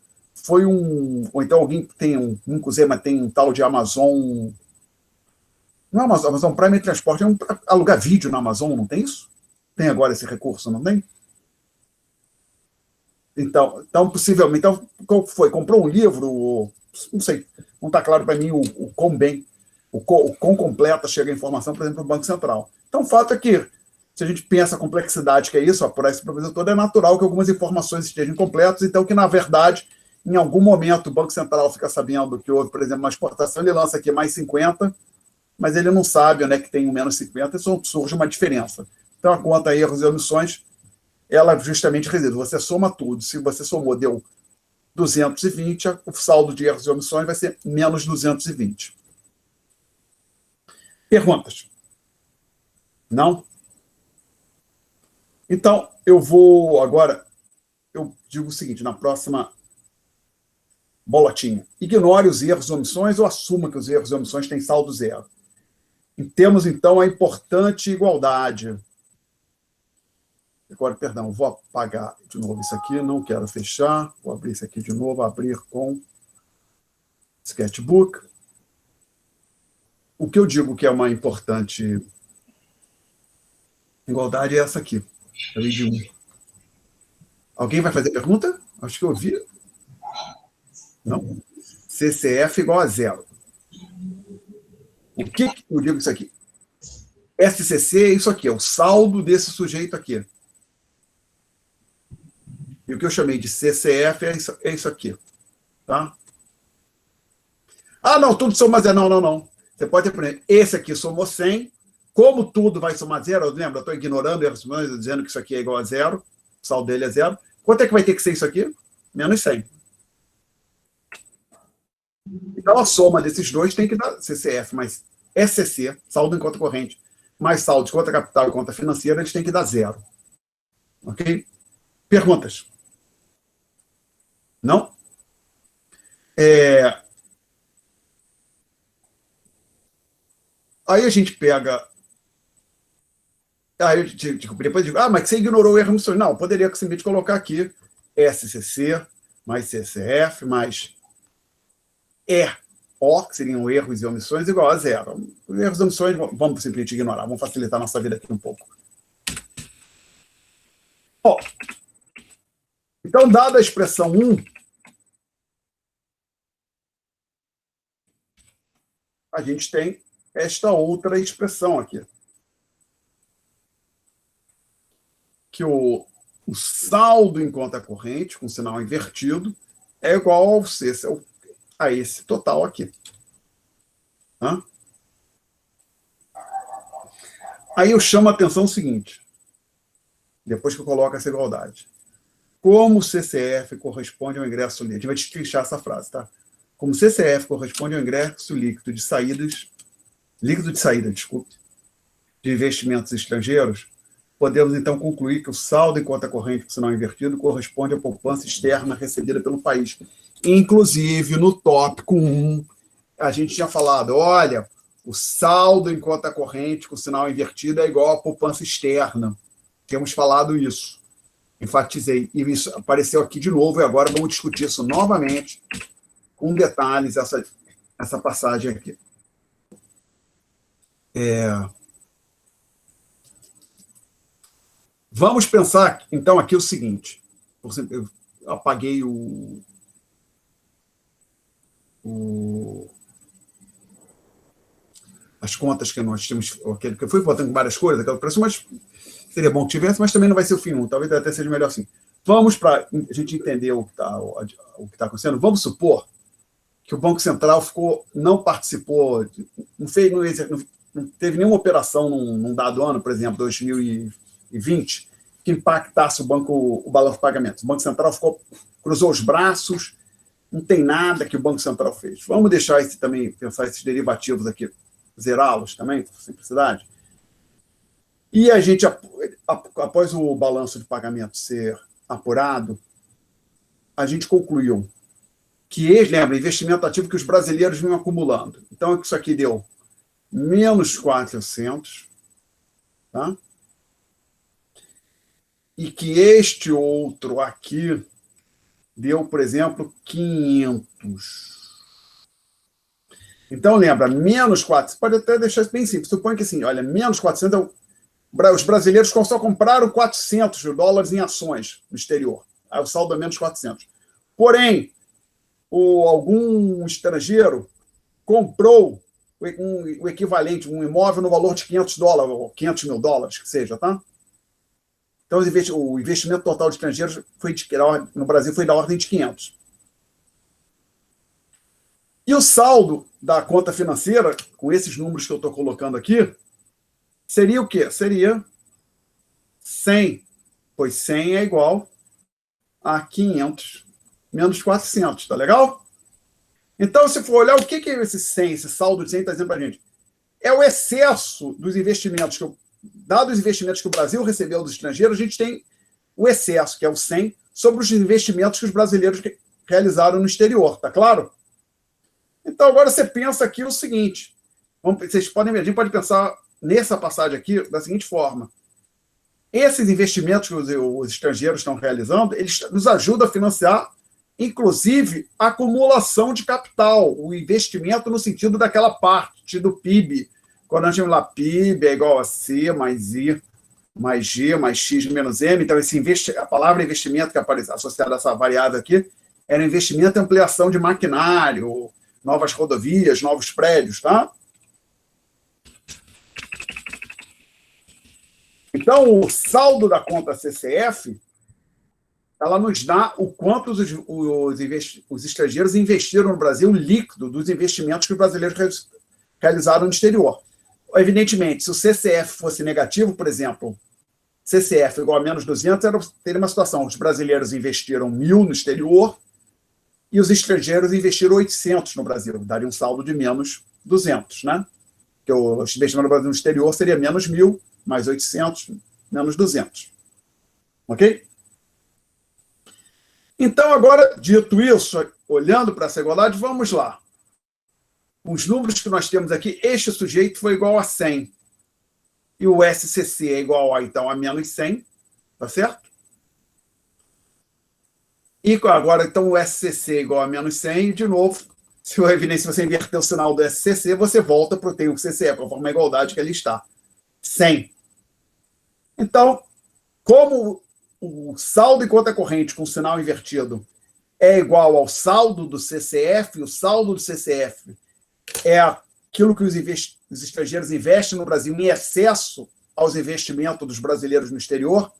Ou então alguém tem mas tem um tal de Amazon... Não é Amazon Prime Transporte, é alugar vídeo na Amazon, não tem isso? Tem agora esse recurso, não tem? Então possivelmente, qual foi? Comprou um livro, não sei, não está claro para mim o quão completa chega a informação, por exemplo, do Banco Central. Então, o fato é que, se a gente pensa a complexidade que é isso, por essa provisão toda, é natural que algumas informações estejam incompletas, então que, na verdade, em algum momento, o Banco Central fica sabendo que houve, por exemplo, uma exportação, ele lança aqui mais 50, mas ele não sabe onde é que tem o menos 50, e surge uma diferença. Então, a conta erros e omissões, ela justamente reside. Você soma tudo. Se você somou, deu 220, o saldo de erros e omissões vai ser menos 220. Perguntas? Não? Então, eu digo o seguinte, na próxima bolotinha. Ignore os erros e omissões ou assuma que os erros e omissões têm saldo zero. E temos, então, a importante igualdade. Agora, perdão, vou apagar de novo isso aqui, não quero fechar. Vou abrir isso aqui de novo, abrir com Sketchbook. O que eu digo que é uma importante igualdade é essa aqui. Alguém vai fazer pergunta? Acho que eu vi. Não. CCF igual a zero. O que eu digo isso aqui? SCC é isso aqui, é o saldo desse sujeito aqui. E o que eu chamei de CCF é isso aqui. Tá? Não, tudo soma zero. Não. Você pode ter, por exemplo, esse aqui somou 100. Como tudo vai somar zero, lembra? Eu estou ignorando dizendo que isso aqui é igual a zero. O saldo dele é zero. Quanto é que vai ter que ser isso aqui? Menos 100. Então, a soma desses dois tem que dar CCF mais SCC, saldo em conta corrente, mais saldo de conta capital e conta financeira, eles têm que dar zero. Ok? Perguntas? Não? Aí a gente pega... Aí depois digo, mas você ignorou o erro emissor. Não, poderia simplesmente colocar aqui SCC mais CCF mais EO, que seriam erros e omissões, igual a zero. Os erros e omissões vamos simplesmente ignorar, vamos facilitar a nossa vida aqui um pouco. Bom, então, dada a expressão 1, a gente tem esta outra expressão aqui. Que o saldo em conta corrente, com sinal invertido, é igual a esse total aqui. Hã? Aí eu chamo a atenção o seguinte, depois que eu coloco essa igualdade. Como CCF corresponde ao ingresso líquido? A gente vai destrinchar essa frase, tá? Como CCF corresponde ao ingresso líquido de saída, de investimentos estrangeiros, podemos então concluir que o saldo em conta corrente com sinal invertido corresponde à poupança externa recebida pelo país. Inclusive, no tópico 1, a gente tinha falado, olha, o saldo em conta corrente com sinal invertido é igual à poupança externa. Temos falado isso. Enfatizei. E isso apareceu aqui de novo, e agora vamos discutir isso novamente, com detalhes, essa passagem aqui. Vamos pensar, então, aqui o seguinte. Por exemplo, eu apaguei as contas que nós tínhamos, aquele que eu fui botando várias coisas, aquela pressão, mas seria bom que tivesse, mas também não vai ser o fim 1, talvez até seja melhor assim. Vamos para a gente entender o que está acontecendo. Vamos supor que o Banco Central não participou, não teve nenhuma operação num dado ano, por exemplo, 2020, que impactasse o balanço de pagamentos. O Banco Central cruzou os braços, não tem nada que o Banco Central fez. Vamos deixar pensar esses derivativos aqui, zerá-los também, por simplicidade. E a gente, após o balanço de pagamento ser apurado, a gente concluiu que lembra, investimento ativo que os brasileiros vinham acumulando. Então, isso aqui deu menos 400, tá? E que este outro aqui deu, por exemplo, 500. Então, lembra, menos 400, pode até deixar isso bem simples. Supõe que assim, olha, menos 400, os brasileiros só compraram 400 dólares em ações no exterior. Aí o saldo é menos 400. Porém, algum estrangeiro comprou o equivalente, um imóvel no valor de 500 dólares, ou 500 mil dólares, que seja, tá? Então, o investimento total de estrangeiros no Brasil foi da ordem de 500. E o saldo da conta financeira, com esses números que eu estou colocando aqui, seria o quê? Seria 100, pois 100 é igual a 500 menos 400, tá legal? Então, se for olhar, o que é esse 100, esse saldo de 100 está dizendo para a gente? É o excesso dos investimentos, dados os investimentos que o Brasil recebeu dos estrangeiros, a gente tem o excesso, que é o 100, sobre os investimentos que os brasileiros realizaram no exterior, tá claro? Então, agora você pensa aqui o seguinte, a gente pode pensar nessa passagem aqui da seguinte forma, esses investimentos que os estrangeiros estão realizando, eles nos ajudam a financiar, inclusive, a acumulação de capital, o investimento no sentido daquela parte do PIB. Quando a gente fala lá, PIB é igual a C mais I mais G mais X menos M, então a palavra investimento que aparece associada a essa variável aqui era investimento e ampliação de maquinário, novas rodovias, novos prédios, tá? Então, o saldo da conta CCF, ela nos dá o quanto os estrangeiros investiram no Brasil líquido dos investimentos que os brasileiros realizaram no exterior. Evidentemente, se o CCF fosse negativo, por exemplo, CCF igual a menos 200, teria uma situação, os brasileiros investiram 1.000 no exterior e os estrangeiros investiram 800 no Brasil, daria um saldo de menos 200, né? Porque o investimento no Brasil no exterior seria menos 1.000, mais 800, menos 200. Ok? Então, agora, dito isso, olhando para essa igualdade, vamos lá. Os números que nós temos aqui, este sujeito foi igual a 100. E o SCC é igual a, então, a menos 100, tá certo? E agora, então, o SCC é igual a menos 100, e, de novo, se você inverter o sinal do SCC, você volta para o CCE, conforme a igualdade que ali está. 100. Então, como o saldo em conta corrente com sinal invertido é igual ao saldo do CCF, o saldo do CCF é aquilo que os estrangeiros investem no Brasil em excesso aos investimentos dos brasileiros no exterior,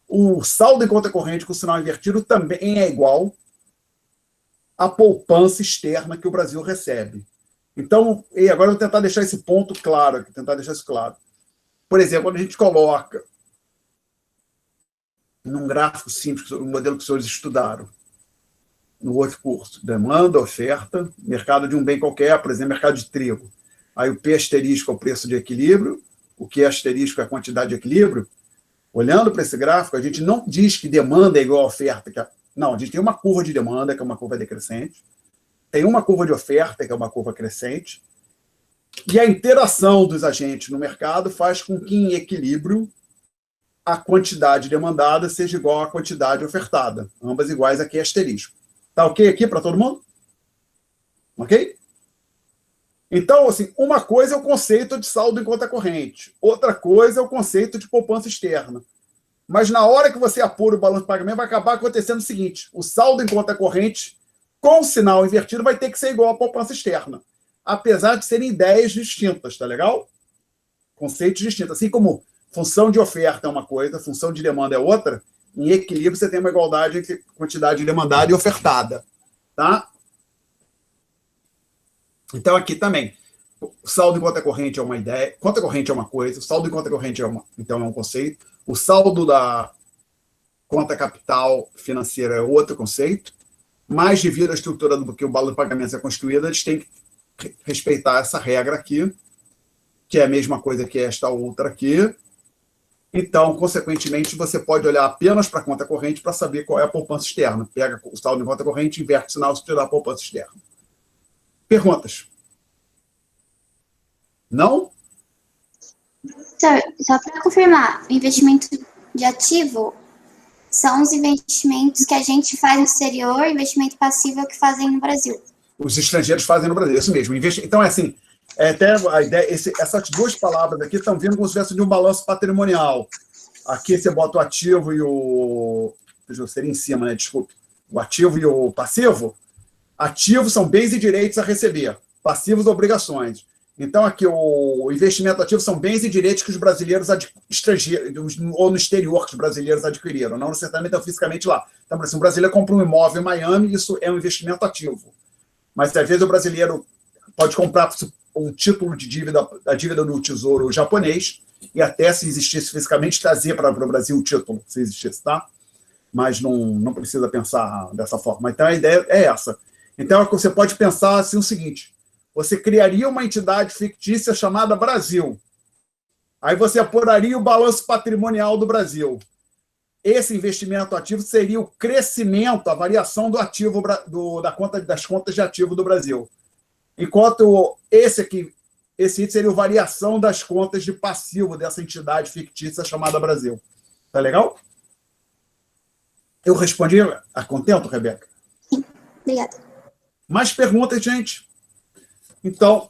o saldo em conta corrente com sinal invertido também é igual à poupança externa que o Brasil recebe. Então, e agora eu vou tentar deixar esse ponto claro, tentar deixar isso claro. Por exemplo, quando a gente coloca num gráfico simples, o modelo que os senhores estudaram, no outro curso, demanda, oferta, mercado de um bem qualquer, por exemplo, mercado de trigo. Aí o P asterisco é o preço de equilíbrio, o Q asterisco é a quantidade de equilíbrio. Olhando para esse gráfico, a gente não diz que demanda é igual a oferta. Não, a gente tem uma curva de demanda, que é uma curva decrescente, tem uma curva de oferta, que é uma curva crescente, e a interação dos agentes no mercado faz com que, em equilíbrio, a quantidade demandada seja igual à quantidade ofertada, ambas iguais aqui asterisco. Tá ok aqui para todo mundo? Ok? Então, assim, uma coisa é o conceito de saldo em conta corrente, outra coisa é o conceito de poupança externa. Mas na hora que você apura o balanço de pagamento, vai acabar acontecendo o seguinte: o saldo em conta corrente com sinal invertido vai ter que ser igual à poupança externa, apesar de serem ideias distintas, tá legal? Conceitos distintos. Assim como função de oferta é uma coisa, função de demanda é outra, em equilíbrio você tem uma igualdade entre quantidade demandada e ofertada, tá? Então aqui também, o saldo em conta corrente é uma ideia, conta corrente é uma coisa, o saldo em conta corrente então é um conceito, o saldo da conta capital financeira é outro conceito, mas devido à estrutura do que o balanço de pagamentos é construído, eles têm que respeitar essa regra aqui, que é a mesma coisa que esta outra aqui. Então, consequentemente, você pode olhar apenas para a conta corrente para saber qual é a poupança externa. Pega o saldo em conta corrente, inverte o sinal e tirar a poupança externa. Perguntas? Não? Só para confirmar, o investimento de ativo são os investimentos que a gente faz no exterior, investimento passivo é o que fazem no Brasil. Os estrangeiros fazem no Brasil, isso mesmo. Então, é assim, até a ideia, essas duas palavras aqui estão vindo como se fosse de um balanço patrimonial. Aqui você bota o ativo e o... Seria em cima, né? Desculpe. O ativo e o passivo. Ativos são bens e direitos a receber. Passivos, obrigações. Então, aqui, o investimento ativo são bens e direitos que os brasileiros estrangeiros, ou no exterior que os brasileiros adquiriram, não necessariamente estão fisicamente lá. Então, por exemplo, um brasileiro compra um imóvel em Miami, isso é um investimento ativo. Mas, às vezes, o brasileiro pode comprar um título de dívida, a dívida do tesouro japonês, e até, se existisse fisicamente, trazer para o Brasil o título, se existisse, tá? Mas não precisa pensar dessa forma. Então, a ideia é essa. Então, você pode pensar assim o seguinte: você criaria uma entidade fictícia chamada Brasil. Aí você apuraria o balanço patrimonial do Brasil. Esse investimento ativo seria o crescimento, a variação do ativo das contas de ativo do Brasil. Enquanto esse item seria a variação das contas de passivo dessa entidade fictícia chamada Brasil. Tá legal? Eu respondi a contento, Rebeca? Sim, obrigada. Mais perguntas, gente? Então,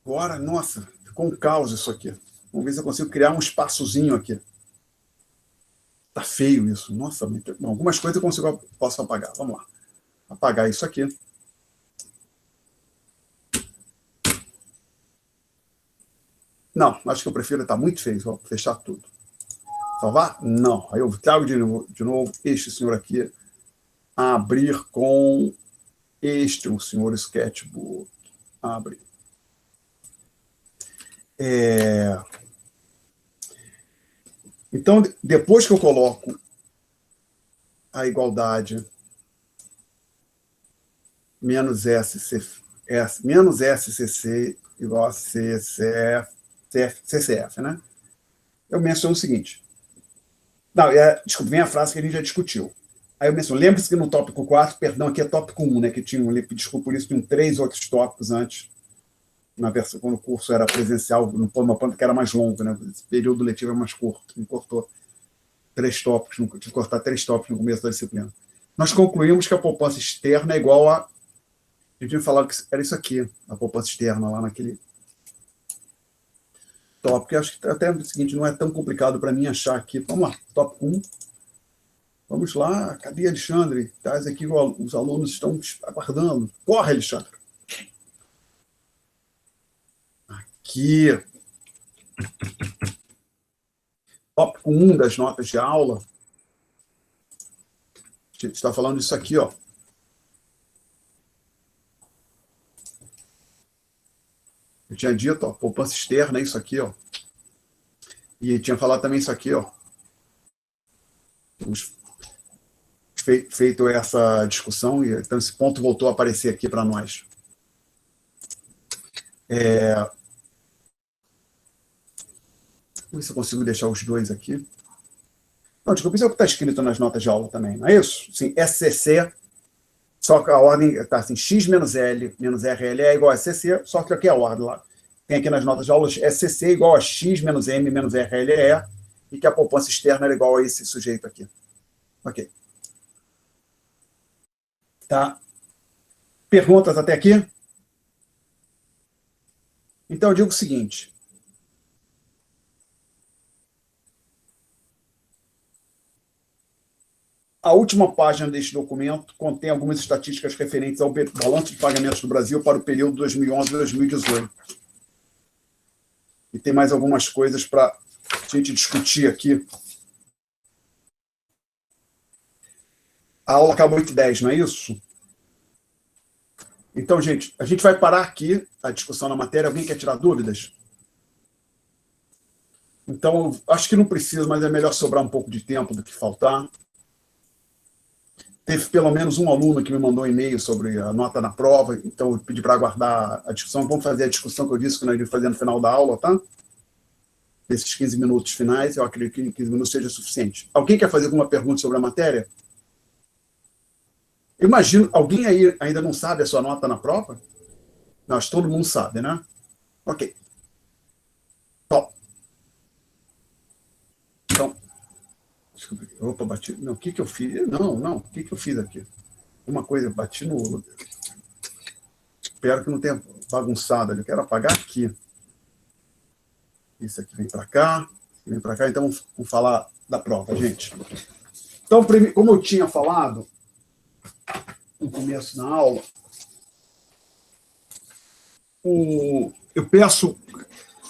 agora, nossa, ficou um caos isso aqui. Vamos ver se eu consigo criar um espaçozinho aqui. Tá feio isso. Nossa, algumas coisas eu posso apagar. Vamos lá. Apagar isso aqui. Não, acho que eu prefiro estar muito feio. Vou fechar tudo. Salvar? Não. Aí eu trago de novo este senhor aqui. Abrir com o senhor Sketchbook. Abre. Então, depois que eu coloco a igualdade menos menos SCC igual a CCF, né? Eu menciono o seguinte. Não, desculpa, vem a frase que a gente já discutiu. Aí eu menciono, lembre-se que no tópico 4, perdão, aqui é tópico 1, né? Que tinha, desculpa por isso, tinham 3 outros tópicos antes, na versão, quando o curso era presencial, no plano que era mais longo, né? Esse período letivo é mais curto, me cortou 3 tópicos, tive que cortar 3 tópicos no começo da disciplina. Nós concluímos que a poupança externa é igual a. A gente tinha falado que era isso aqui, a poupança externa, lá naquele tópico. Eu acho que até o seguinte, não é tão complicado para mim achar aqui. Vamos lá, tópico 1. Vamos lá, cadê Alexandre? Traz aqui, os alunos estão aguardando. Corre, Alexandre. Aqui. Tópico 1 das notas de aula. A gente está falando disso aqui, ó. Eu tinha dito, ó, poupança externa, é isso aqui, ó. E tinha falado também isso aqui, ó. Temos feito essa discussão, e então esse ponto voltou a aparecer aqui para nós. Vamos ver se eu consigo deixar os dois aqui. Não, desculpa, isso é o que está escrito nas notas de aula também, não é isso? Sim, SCC, só que a ordem está assim, X menos L menos RL é igual a SCC, só que aqui é a ordem lá. Tem aqui nas notas de aula SCC igual a X menos M menos RLE, e que a poupança externa era igual a esse sujeito aqui. Ok. Tá? Perguntas até aqui? Então, eu digo o seguinte. A última página deste documento contém algumas estatísticas referentes ao balanço de pagamentos do Brasil para o período 2011 e 2018. E tem mais algumas coisas para a gente discutir aqui. A aula acaba 8h10, não é isso? Então, gente, a gente vai parar aqui a discussão na matéria. Alguém quer tirar dúvidas? Então, acho que não precisa, mas é melhor sobrar um pouco de tempo do que faltar. Teve pelo menos um aluno que me mandou um e-mail sobre a nota na prova, então eu pedi para aguardar a discussão. Vamos fazer a discussão que eu disse que nós íamos fazer no final da aula, tá? Esses 15 minutos finais, eu acredito que 15 minutos seja suficiente. Alguém quer fazer alguma pergunta sobre a matéria? Eu imagino, alguém aí ainda não sabe a sua nota na prova? Não, acho que todo mundo sabe, né? Ok. Bom. Então, desculpa, opa, bati. Não, o que eu fiz? Não, o que eu fiz aqui? Uma coisa, bati no. Espero que não tenha bagunçado ali. Eu quero apagar aqui. Isso aqui vem para cá, então vamos falar da prova, gente. Então, como eu tinha falado no começo da aula, eu peço,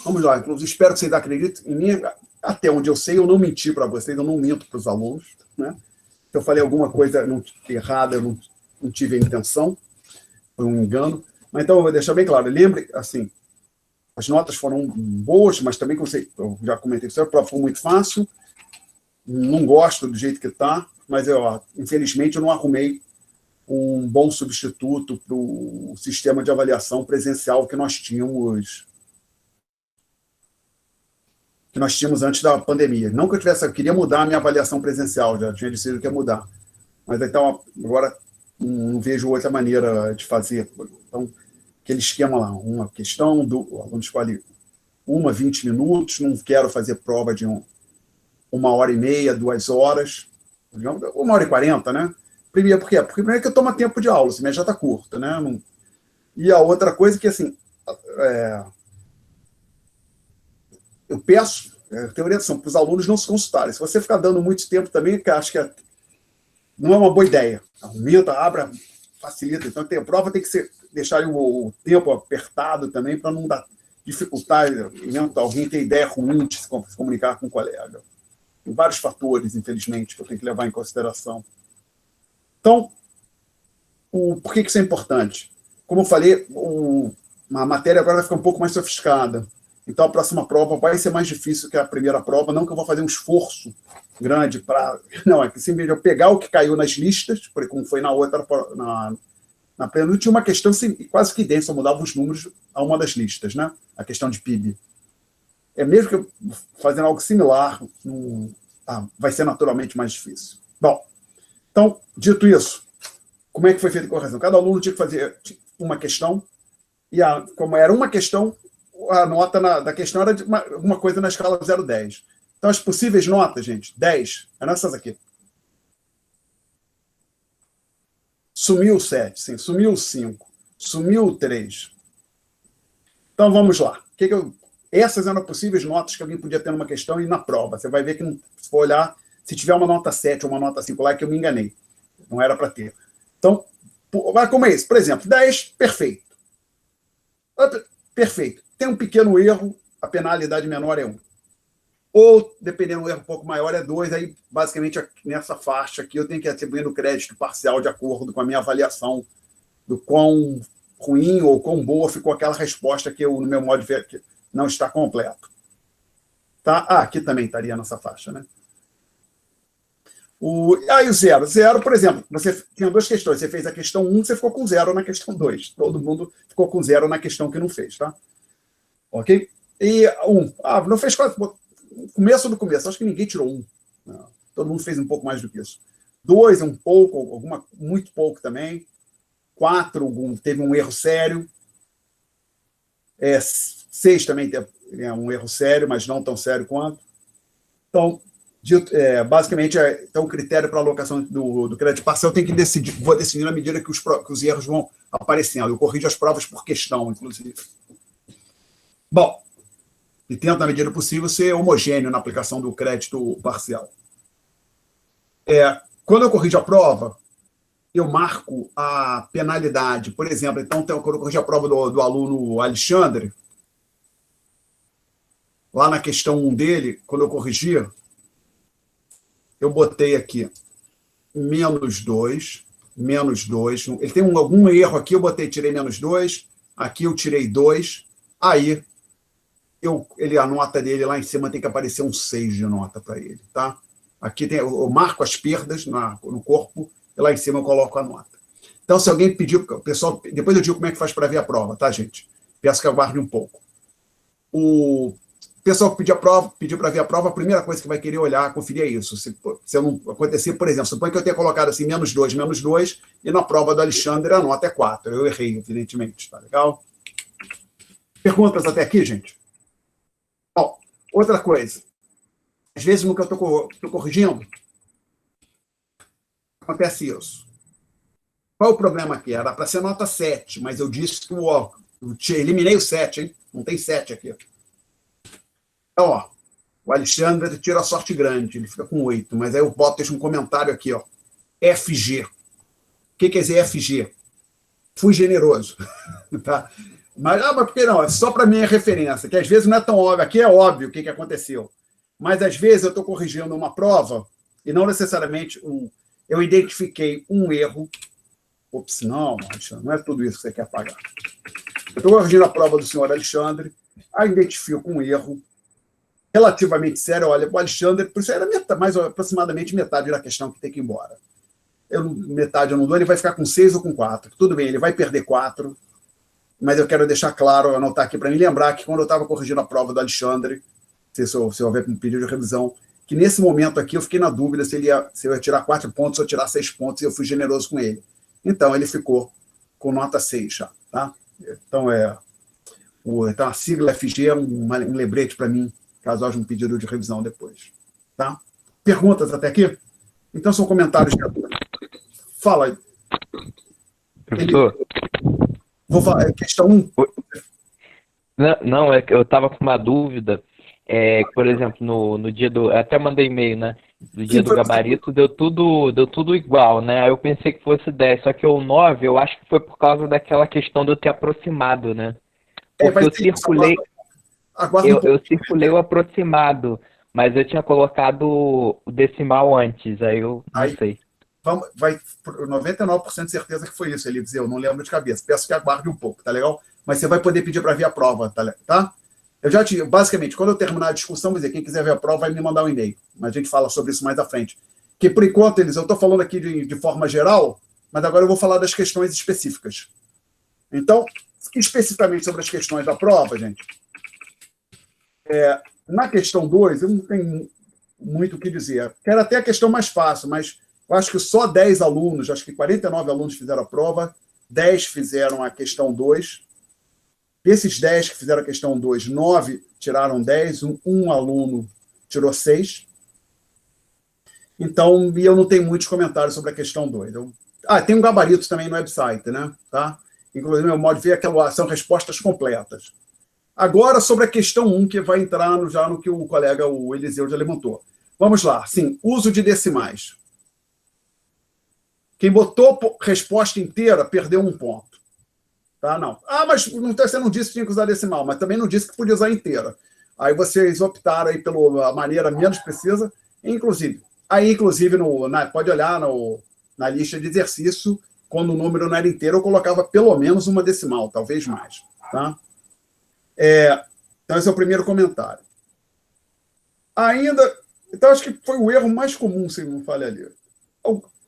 vamos lá, inclusive espero que vocês acreditem em mim, até onde eu sei, eu não menti para vocês, eu não minto para os alunos, né? Se eu falei alguma coisa errada, eu não tive a intenção, foi um engano, mas então eu vou deixar bem claro, lembre, assim, as notas foram boas, mas também, como eu já comentei, a prova foi muito fácil, não gosto do jeito que está, mas infelizmente eu não arrumei um bom substituto para o sistema de avaliação presencial que nós tínhamos antes da pandemia. Não que eu queria mudar a minha avaliação presencial, já tinha decidido que ia mudar. Mas então, agora não vejo outra maneira de fazer. Então, aquele esquema lá, uma questão, o aluno escolhe 20 minutos, não quero fazer prova de 1h30, 2 horas, 1h40, né? Primeiro, por quê? Porque primeiro que eu tomo tempo de aula, o semestre já está curto, né? E a outra coisa que, assim, eu peço, tenho orientação para os alunos não se consultarem. Se você ficar dando muito tempo também, acho que não é uma boa ideia. Aumenta, abre, facilita. Então, a prova tem que deixar o tempo apertado também para não dificultar alguém ter ideia ruim de se comunicar com o colega. Tem vários fatores, infelizmente, que eu tenho que levar em consideração. Então, por que isso é importante? Como eu falei, a matéria agora vai ficar um pouco mais sofisticada. Então, a próxima prova vai ser mais difícil que a primeira prova. Não que eu vou fazer um esforço grande para... Não, é que simplesmente eu pegar o que caiu nas listas, como foi na outra, na penúltima, tinha uma questão quase que idêntica, só mudava os números a uma das listas, né? A questão de PIB. É mesmo que eu fazendo algo similar, vai ser naturalmente mais difícil. Bom, então, dito isso, como é que foi feita a correção? Cada aluno tinha que fazer uma questão, e como era uma questão, a nota da questão era de alguma coisa na escala 0 a 10. Então, as possíveis notas, gente, 10, eram essas aqui. Sumiu o 7, sim, sumiu o 5, sumiu o 3. Então, vamos lá. Essas eram possíveis notas que alguém podia ter numa questão e na prova. Você vai ver que, se for olhar, se tiver uma nota 7 ou uma nota 5 lá, é que eu me enganei. Não era para ter. Então, como é isso? Por exemplo, 10, perfeito. Perfeito. Tem um pequeno erro, a penalidade menor é 1. Ou, dependendo do erro um pouco maior, é 2. Aí, basicamente, nessa faixa aqui, eu tenho que atribuir o crédito parcial de acordo com a minha avaliação do quão ruim ou quão boa ficou aquela resposta que eu, no meu modo de ver, que não está completo. Tá? Aqui também estaria nessa faixa, né? Aí o 0. 0, por exemplo, você tinha 2 questões. Você fez a questão 1, você ficou com 0 na questão 2. Todo mundo ficou com 0 na questão que não fez, tá? Ok? E 1. Não fez quase... Começo do começo. Acho que ninguém tirou 1. Não. Todo mundo fez um pouco mais do que isso. 2, um pouco, muito pouco também. 4, teve um erro sério. 6 também teve um erro sério, mas não tão sério quanto. Então, basicamente, então, o critério para alocação do crédito parcial tem que decidir, vou decidir na medida que os erros vão aparecendo. Eu corrijo as provas por questão, inclusive. Bom, e tento, na medida possível, ser homogêneo na aplicação do crédito parcial. Quando eu corrijo a prova, eu marco a penalidade. Por exemplo, então, quando eu corrijo a prova do aluno Alexandre, lá na questão 1 dele, quando eu corrigi, eu botei aqui menos 2. Ele tem algum erro aqui, tirei menos 2. Aqui eu tirei 2. Aí, a nota dele lá em cima tem que aparecer um 6 de nota para ele, tá? Aqui eu marco as perdas no corpo e lá em cima eu coloco a nota. Então, se alguém pedir, pessoal, depois eu digo como é que faz para ver a prova, tá, gente? Peço que aguarde um pouco. O pessoal que pediu para ver a prova, a primeira coisa que vai querer olhar, conferir é isso. Se não acontecer, por exemplo, suponha que eu tenha colocado assim, menos 2, e na prova do Alexandre a nota é 4. Eu errei, evidentemente, tá legal? Perguntas até aqui, gente? Bom, outra coisa. Às vezes, no que eu estou corrigindo, acontece isso. Qual o problema aqui? Era para ser nota 7, mas eu disse que eu eliminei o 7, hein? Não tem 7 aqui. Então, o Alexandre tira a sorte grande, ele fica com 8, mas aí eu deixo um comentário aqui, FG. O que quer dizer FG? Fui generoso. Tá? Mas por que não? É só para minha referência, que às vezes não é tão óbvio. Aqui é óbvio o que aconteceu. Mas às vezes eu estou corrigindo uma prova e não necessariamente eu identifiquei um erro. Ops, não é tudo isso que você quer pagar. Eu estou corrigindo a prova do senhor Alexandre, aí identifico um erro relativamente sério. Olha, o Alexandre, por isso era aproximadamente metade da questão que tem que ir embora. Metade eu não dou, ele vai ficar com 6 ou com 4. Tudo bem, ele vai perder 4, mas eu quero deixar claro, anotar aqui para me lembrar que quando eu estava corrigindo a prova do Alexandre, se houver um pedido de revisão, que nesse momento aqui eu fiquei na dúvida se eu ia tirar 4 pontos ou tirar 6 pontos, e eu fui generoso com ele. Então, ele ficou com nota 6 já, tá? Então, então a sigla FG é um lembrete para mim, caso haja um pedido de revisão depois, tá? Perguntas até aqui? Então, são comentários. Fala aí. Professor? Vou falar, questão 1. Não, é que eu estava com uma dúvida. Por exemplo, no dia do... Eu até mandei e-mail, né? Do dia do gabarito, deu tudo igual, né? Aí eu pensei que fosse 10, só que o 9, eu acho que foi por causa daquela questão de eu ter aproximado, né? Porque eu circulei... Eu circulei o aproximado, mas eu tinha colocado o decimal antes, aí eu não sei. Vai 99% de certeza que foi isso, ele dizia, eu não lembro de cabeça. Peço que aguarde um pouco, tá legal? Mas você vai poder pedir para ver a prova, tá? Eu já te, basicamente, quando eu terminar a discussão, vou dizer, quem quiser ver a prova vai me mandar um e-mail. Mas a gente fala sobre isso mais à frente. Que, por enquanto, eu estou falando aqui de forma geral, mas agora eu vou falar das questões específicas. Então, especificamente sobre as questões da prova, gente, na questão 2, eu não tenho muito o que dizer. Quero até a questão mais fácil, mas eu acho que só 10 alunos, acho que 49 alunos fizeram a prova, 10 fizeram a questão 2. Desses 10 que fizeram a questão 2, 9 tiraram 10, um aluno tirou 6. Então, e eu não tenho muitos comentários sobre a questão 2. Tem um gabarito também no website, né? Tá? Inclusive, meu modo de ver são respostas completas. Agora, sobre a questão 1, que vai entrar já no que o colega, o Eliseu, já levantou. Vamos lá. Sim, uso de decimais. Quem botou resposta inteira perdeu 1 ponto. Tá? Não. Mas você não disse que tinha que usar decimal, mas também não disse que podia usar inteira. Aí vocês optaram aí pela maneira menos precisa, inclusive. Pode olhar na lista de exercício, quando o número não era inteiro, eu colocava pelo menos uma decimal, talvez mais. Tá? Então, esse é o primeiro comentário. Então, acho que foi o erro mais comum, se não falha ali.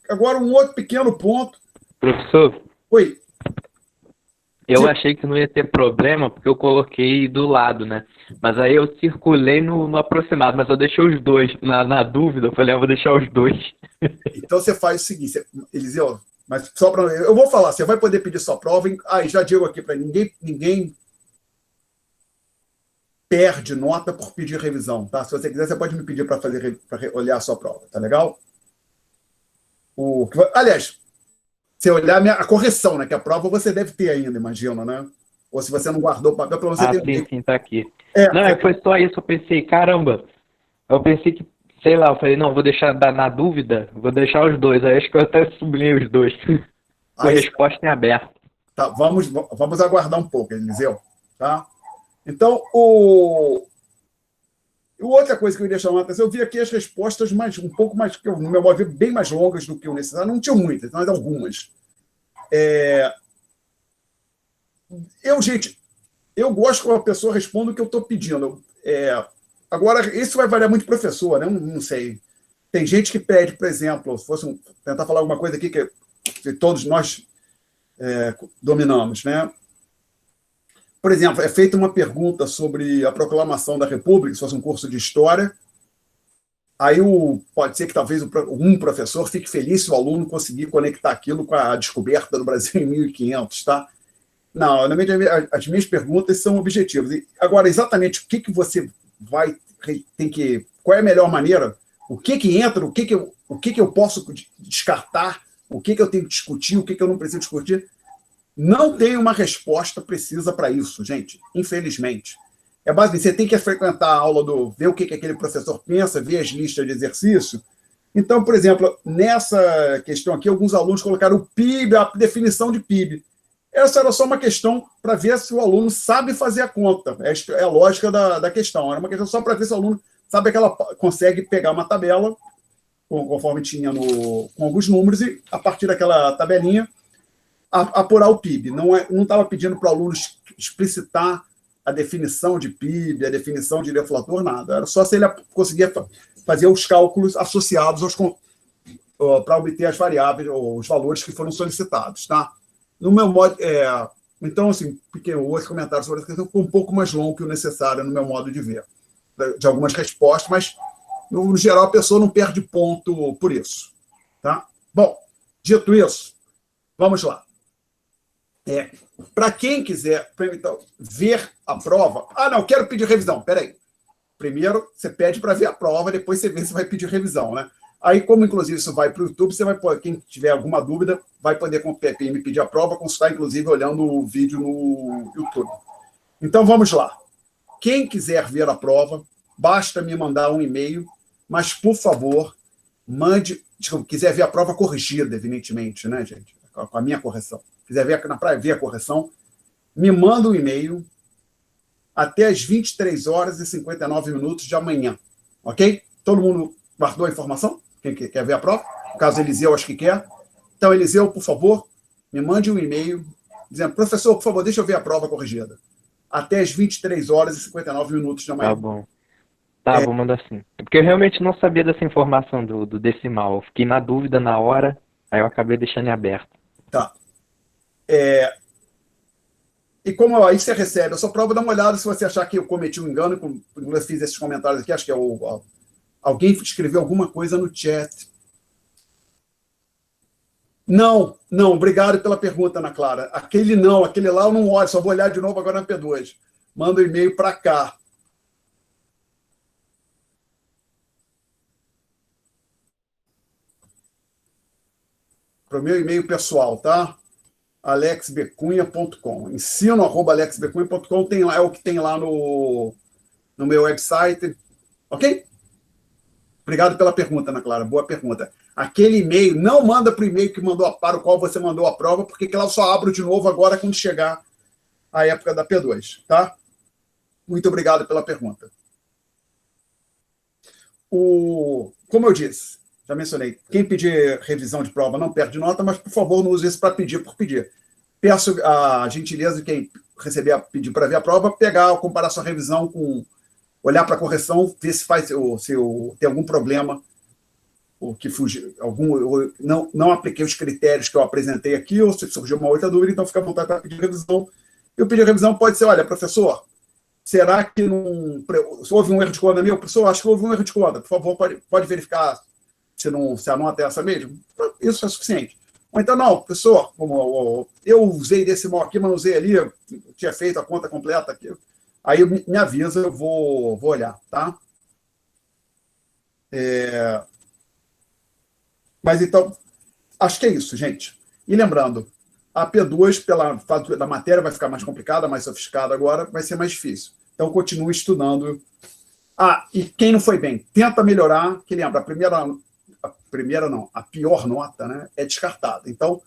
Agora, um outro pequeno ponto. Professor? Oi. Eu achei que não ia ter problema, porque eu coloquei do lado, né? Mas aí eu circulei no aproximado, mas eu deixei os dois. Na dúvida, eu falei, eu vou deixar os dois. Então, você faz o seguinte, Eliseu, mas só para... Eu vou falar, você vai poder pedir sua prova. Já digo aqui para ninguém perde nota por pedir revisão, tá? Se você quiser, você pode me pedir para olhar a sua prova, tá legal? Aliás, se olhar a correção, né? Que a prova você deve ter ainda, imagino, né? Ou se você não guardou o papel, para você ter... Sim, tá aqui. Foi só isso, eu pensei, caramba. Eu pensei que, sei lá, eu falei, não, vou deixar na dúvida, vou deixar os dois. Aí acho que eu até sublinhei os dois. A resposta em aberto. Tá, vamos aguardar um pouco, Eliseu, tá? Então, outra coisa que eu queria chamar a atenção, eu vi aqui as respostas um pouco mais, no meu modo de ver, bem mais longas do que o necessário. Não tinham muitas, mas algumas. Gente, eu gosto que a pessoa responda o que eu estou pedindo. Agora, isso vai variar muito do professor, né? Não sei. Tem gente que pede, por exemplo, se fosse tentar falar alguma coisa aqui que todos nós dominamos, né? Por exemplo, é feita uma pergunta sobre a proclamação da República, se fosse um curso de história. Aí pode ser que talvez um professor fique feliz se o aluno conseguir conectar aquilo com a descoberta do Brasil em 1500, tá? Não, as minhas perguntas são objetivas. Agora, exatamente o que você qual é a melhor maneira? O que entra? O que eu posso descartar? O que eu tenho que discutir? O que eu não preciso discutir? Não tem uma resposta precisa para isso, gente, infelizmente. Basicamente, você tem que frequentar a aula, ver o que aquele professor pensa, ver as listas de exercício. Então, por exemplo, nessa questão aqui, alguns alunos colocaram o PIB, a definição de PIB. Essa era só uma questão para ver se o aluno sabe fazer a conta. É a lógica da questão. Era uma questão só para ver se o aluno sabe que ela consegue pegar uma tabela, conforme tinha com alguns números, e a partir daquela tabelinha, apurar o PIB. Não estava pedindo para o aluno explicitar a definição de PIB, a definição de deflator, nada. Era só se ele conseguia fazer os cálculos associados para obter as variáveis, ou os valores que foram solicitados. Tá? No meu modo... Então, assim, outro comentário sobre essa questão ficou um pouco mais longo que o necessário, no meu modo de ver, de algumas respostas, mas, no geral, a pessoa não perde ponto por isso. Tá? Bom, dito isso, vamos lá. Para quem quiser então, ver a prova... não, quero pedir revisão. Peraí. Primeiro, você pede para ver a prova, depois você vê se vai pedir revisão, né? Aí, como, inclusive, isso vai para o YouTube, quem tiver alguma dúvida, vai poder com o PPM pedir a prova, consultar, inclusive, olhando o vídeo no YouTube. Então, vamos lá. Quem quiser ver a prova, basta me mandar um e-mail, mas, por favor, quiser ver a prova corrigida, evidentemente, né, gente? Com a minha correção. Quiser ver a correção, me manda um e-mail até as 23h59 de amanhã. Ok? Todo mundo guardou a informação? Quem quer ver a prova? No caso, Eliseu, acho que quer. Então, Eliseu, por favor, me mande um e-mail dizendo, professor, por favor, deixa eu ver a prova corrigida. até as 23h59 da manhã. Tá bom. Tá, vou mandar sim. É porque eu realmente não sabia dessa informação do decimal. Eu fiquei na dúvida na hora, aí eu acabei deixando em aberto. Tá. E como aí você recebe a sua prova, dá uma olhada se você achar que eu cometi um engano, como eu fiz esses comentários aqui, acho que alguém escreveu alguma coisa no chat. Não, obrigado pela pergunta, Ana Clara. Aquele lá eu não olho, só vou olhar de novo agora na P2. Manda o e-mail para cá. Para o meu e-mail pessoal, tá? alexbecunha.com. ensino@alexbecunha.com, tem lá, é o que tem lá no meu website. Ok? Obrigado pela pergunta, Ana Clara. Boa pergunta. Aquele e-mail, não manda para o e-mail para o qual você mandou a prova, porque lá eu só abro de novo agora quando chegar a época da P2, tá? Muito obrigado pela pergunta. Como eu disse, já mencionei, quem pedir revisão de prova não perde nota, mas, por favor, não use isso para pedir por pedir. Peço a gentileza de quem pedir para ver a prova, comparar sua revisão olhar para a correção, ver se tem algum problema, ou que fugiu, não apliquei os critérios que eu apresentei aqui, ou se surgiu uma outra dúvida, então fica à vontade para pedir revisão. Eu pedir revisão pode ser, olha, professor, será que houve um erro de conta meu? Professor, acho que houve um erro de conta. Por favor, pode verificar se a nota é essa mesmo? Isso é suficiente. Ou então, não, professor, como eu usei decimal aqui, mas não usei ali, eu tinha feito a conta completa aqui. Aí me avisa, eu vou olhar, tá? Mas então, acho que é isso, gente. E lembrando, a P2, pela fato da matéria, vai ficar mais complicada, mais sofisticada agora, vai ser mais difícil. Então, continue estudando. E quem não foi bem, tenta melhorar, que lembra, a pior nota, né, é descartada. Então,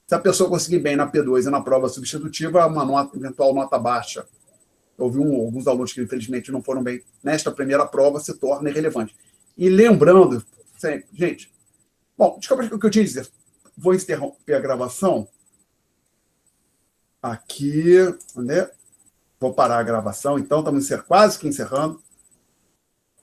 se a pessoa conseguir bem na P2 e na prova substitutiva, uma eventual nota baixa. Houve alguns alunos que, infelizmente, não foram bem nesta primeira prova, se torna irrelevante. E lembrando, sempre, gente, bom, desculpa o que eu tinha a dizer. Vou interromper a gravação. Aqui, né? Vou parar a gravação, então, estamos quase que encerrando.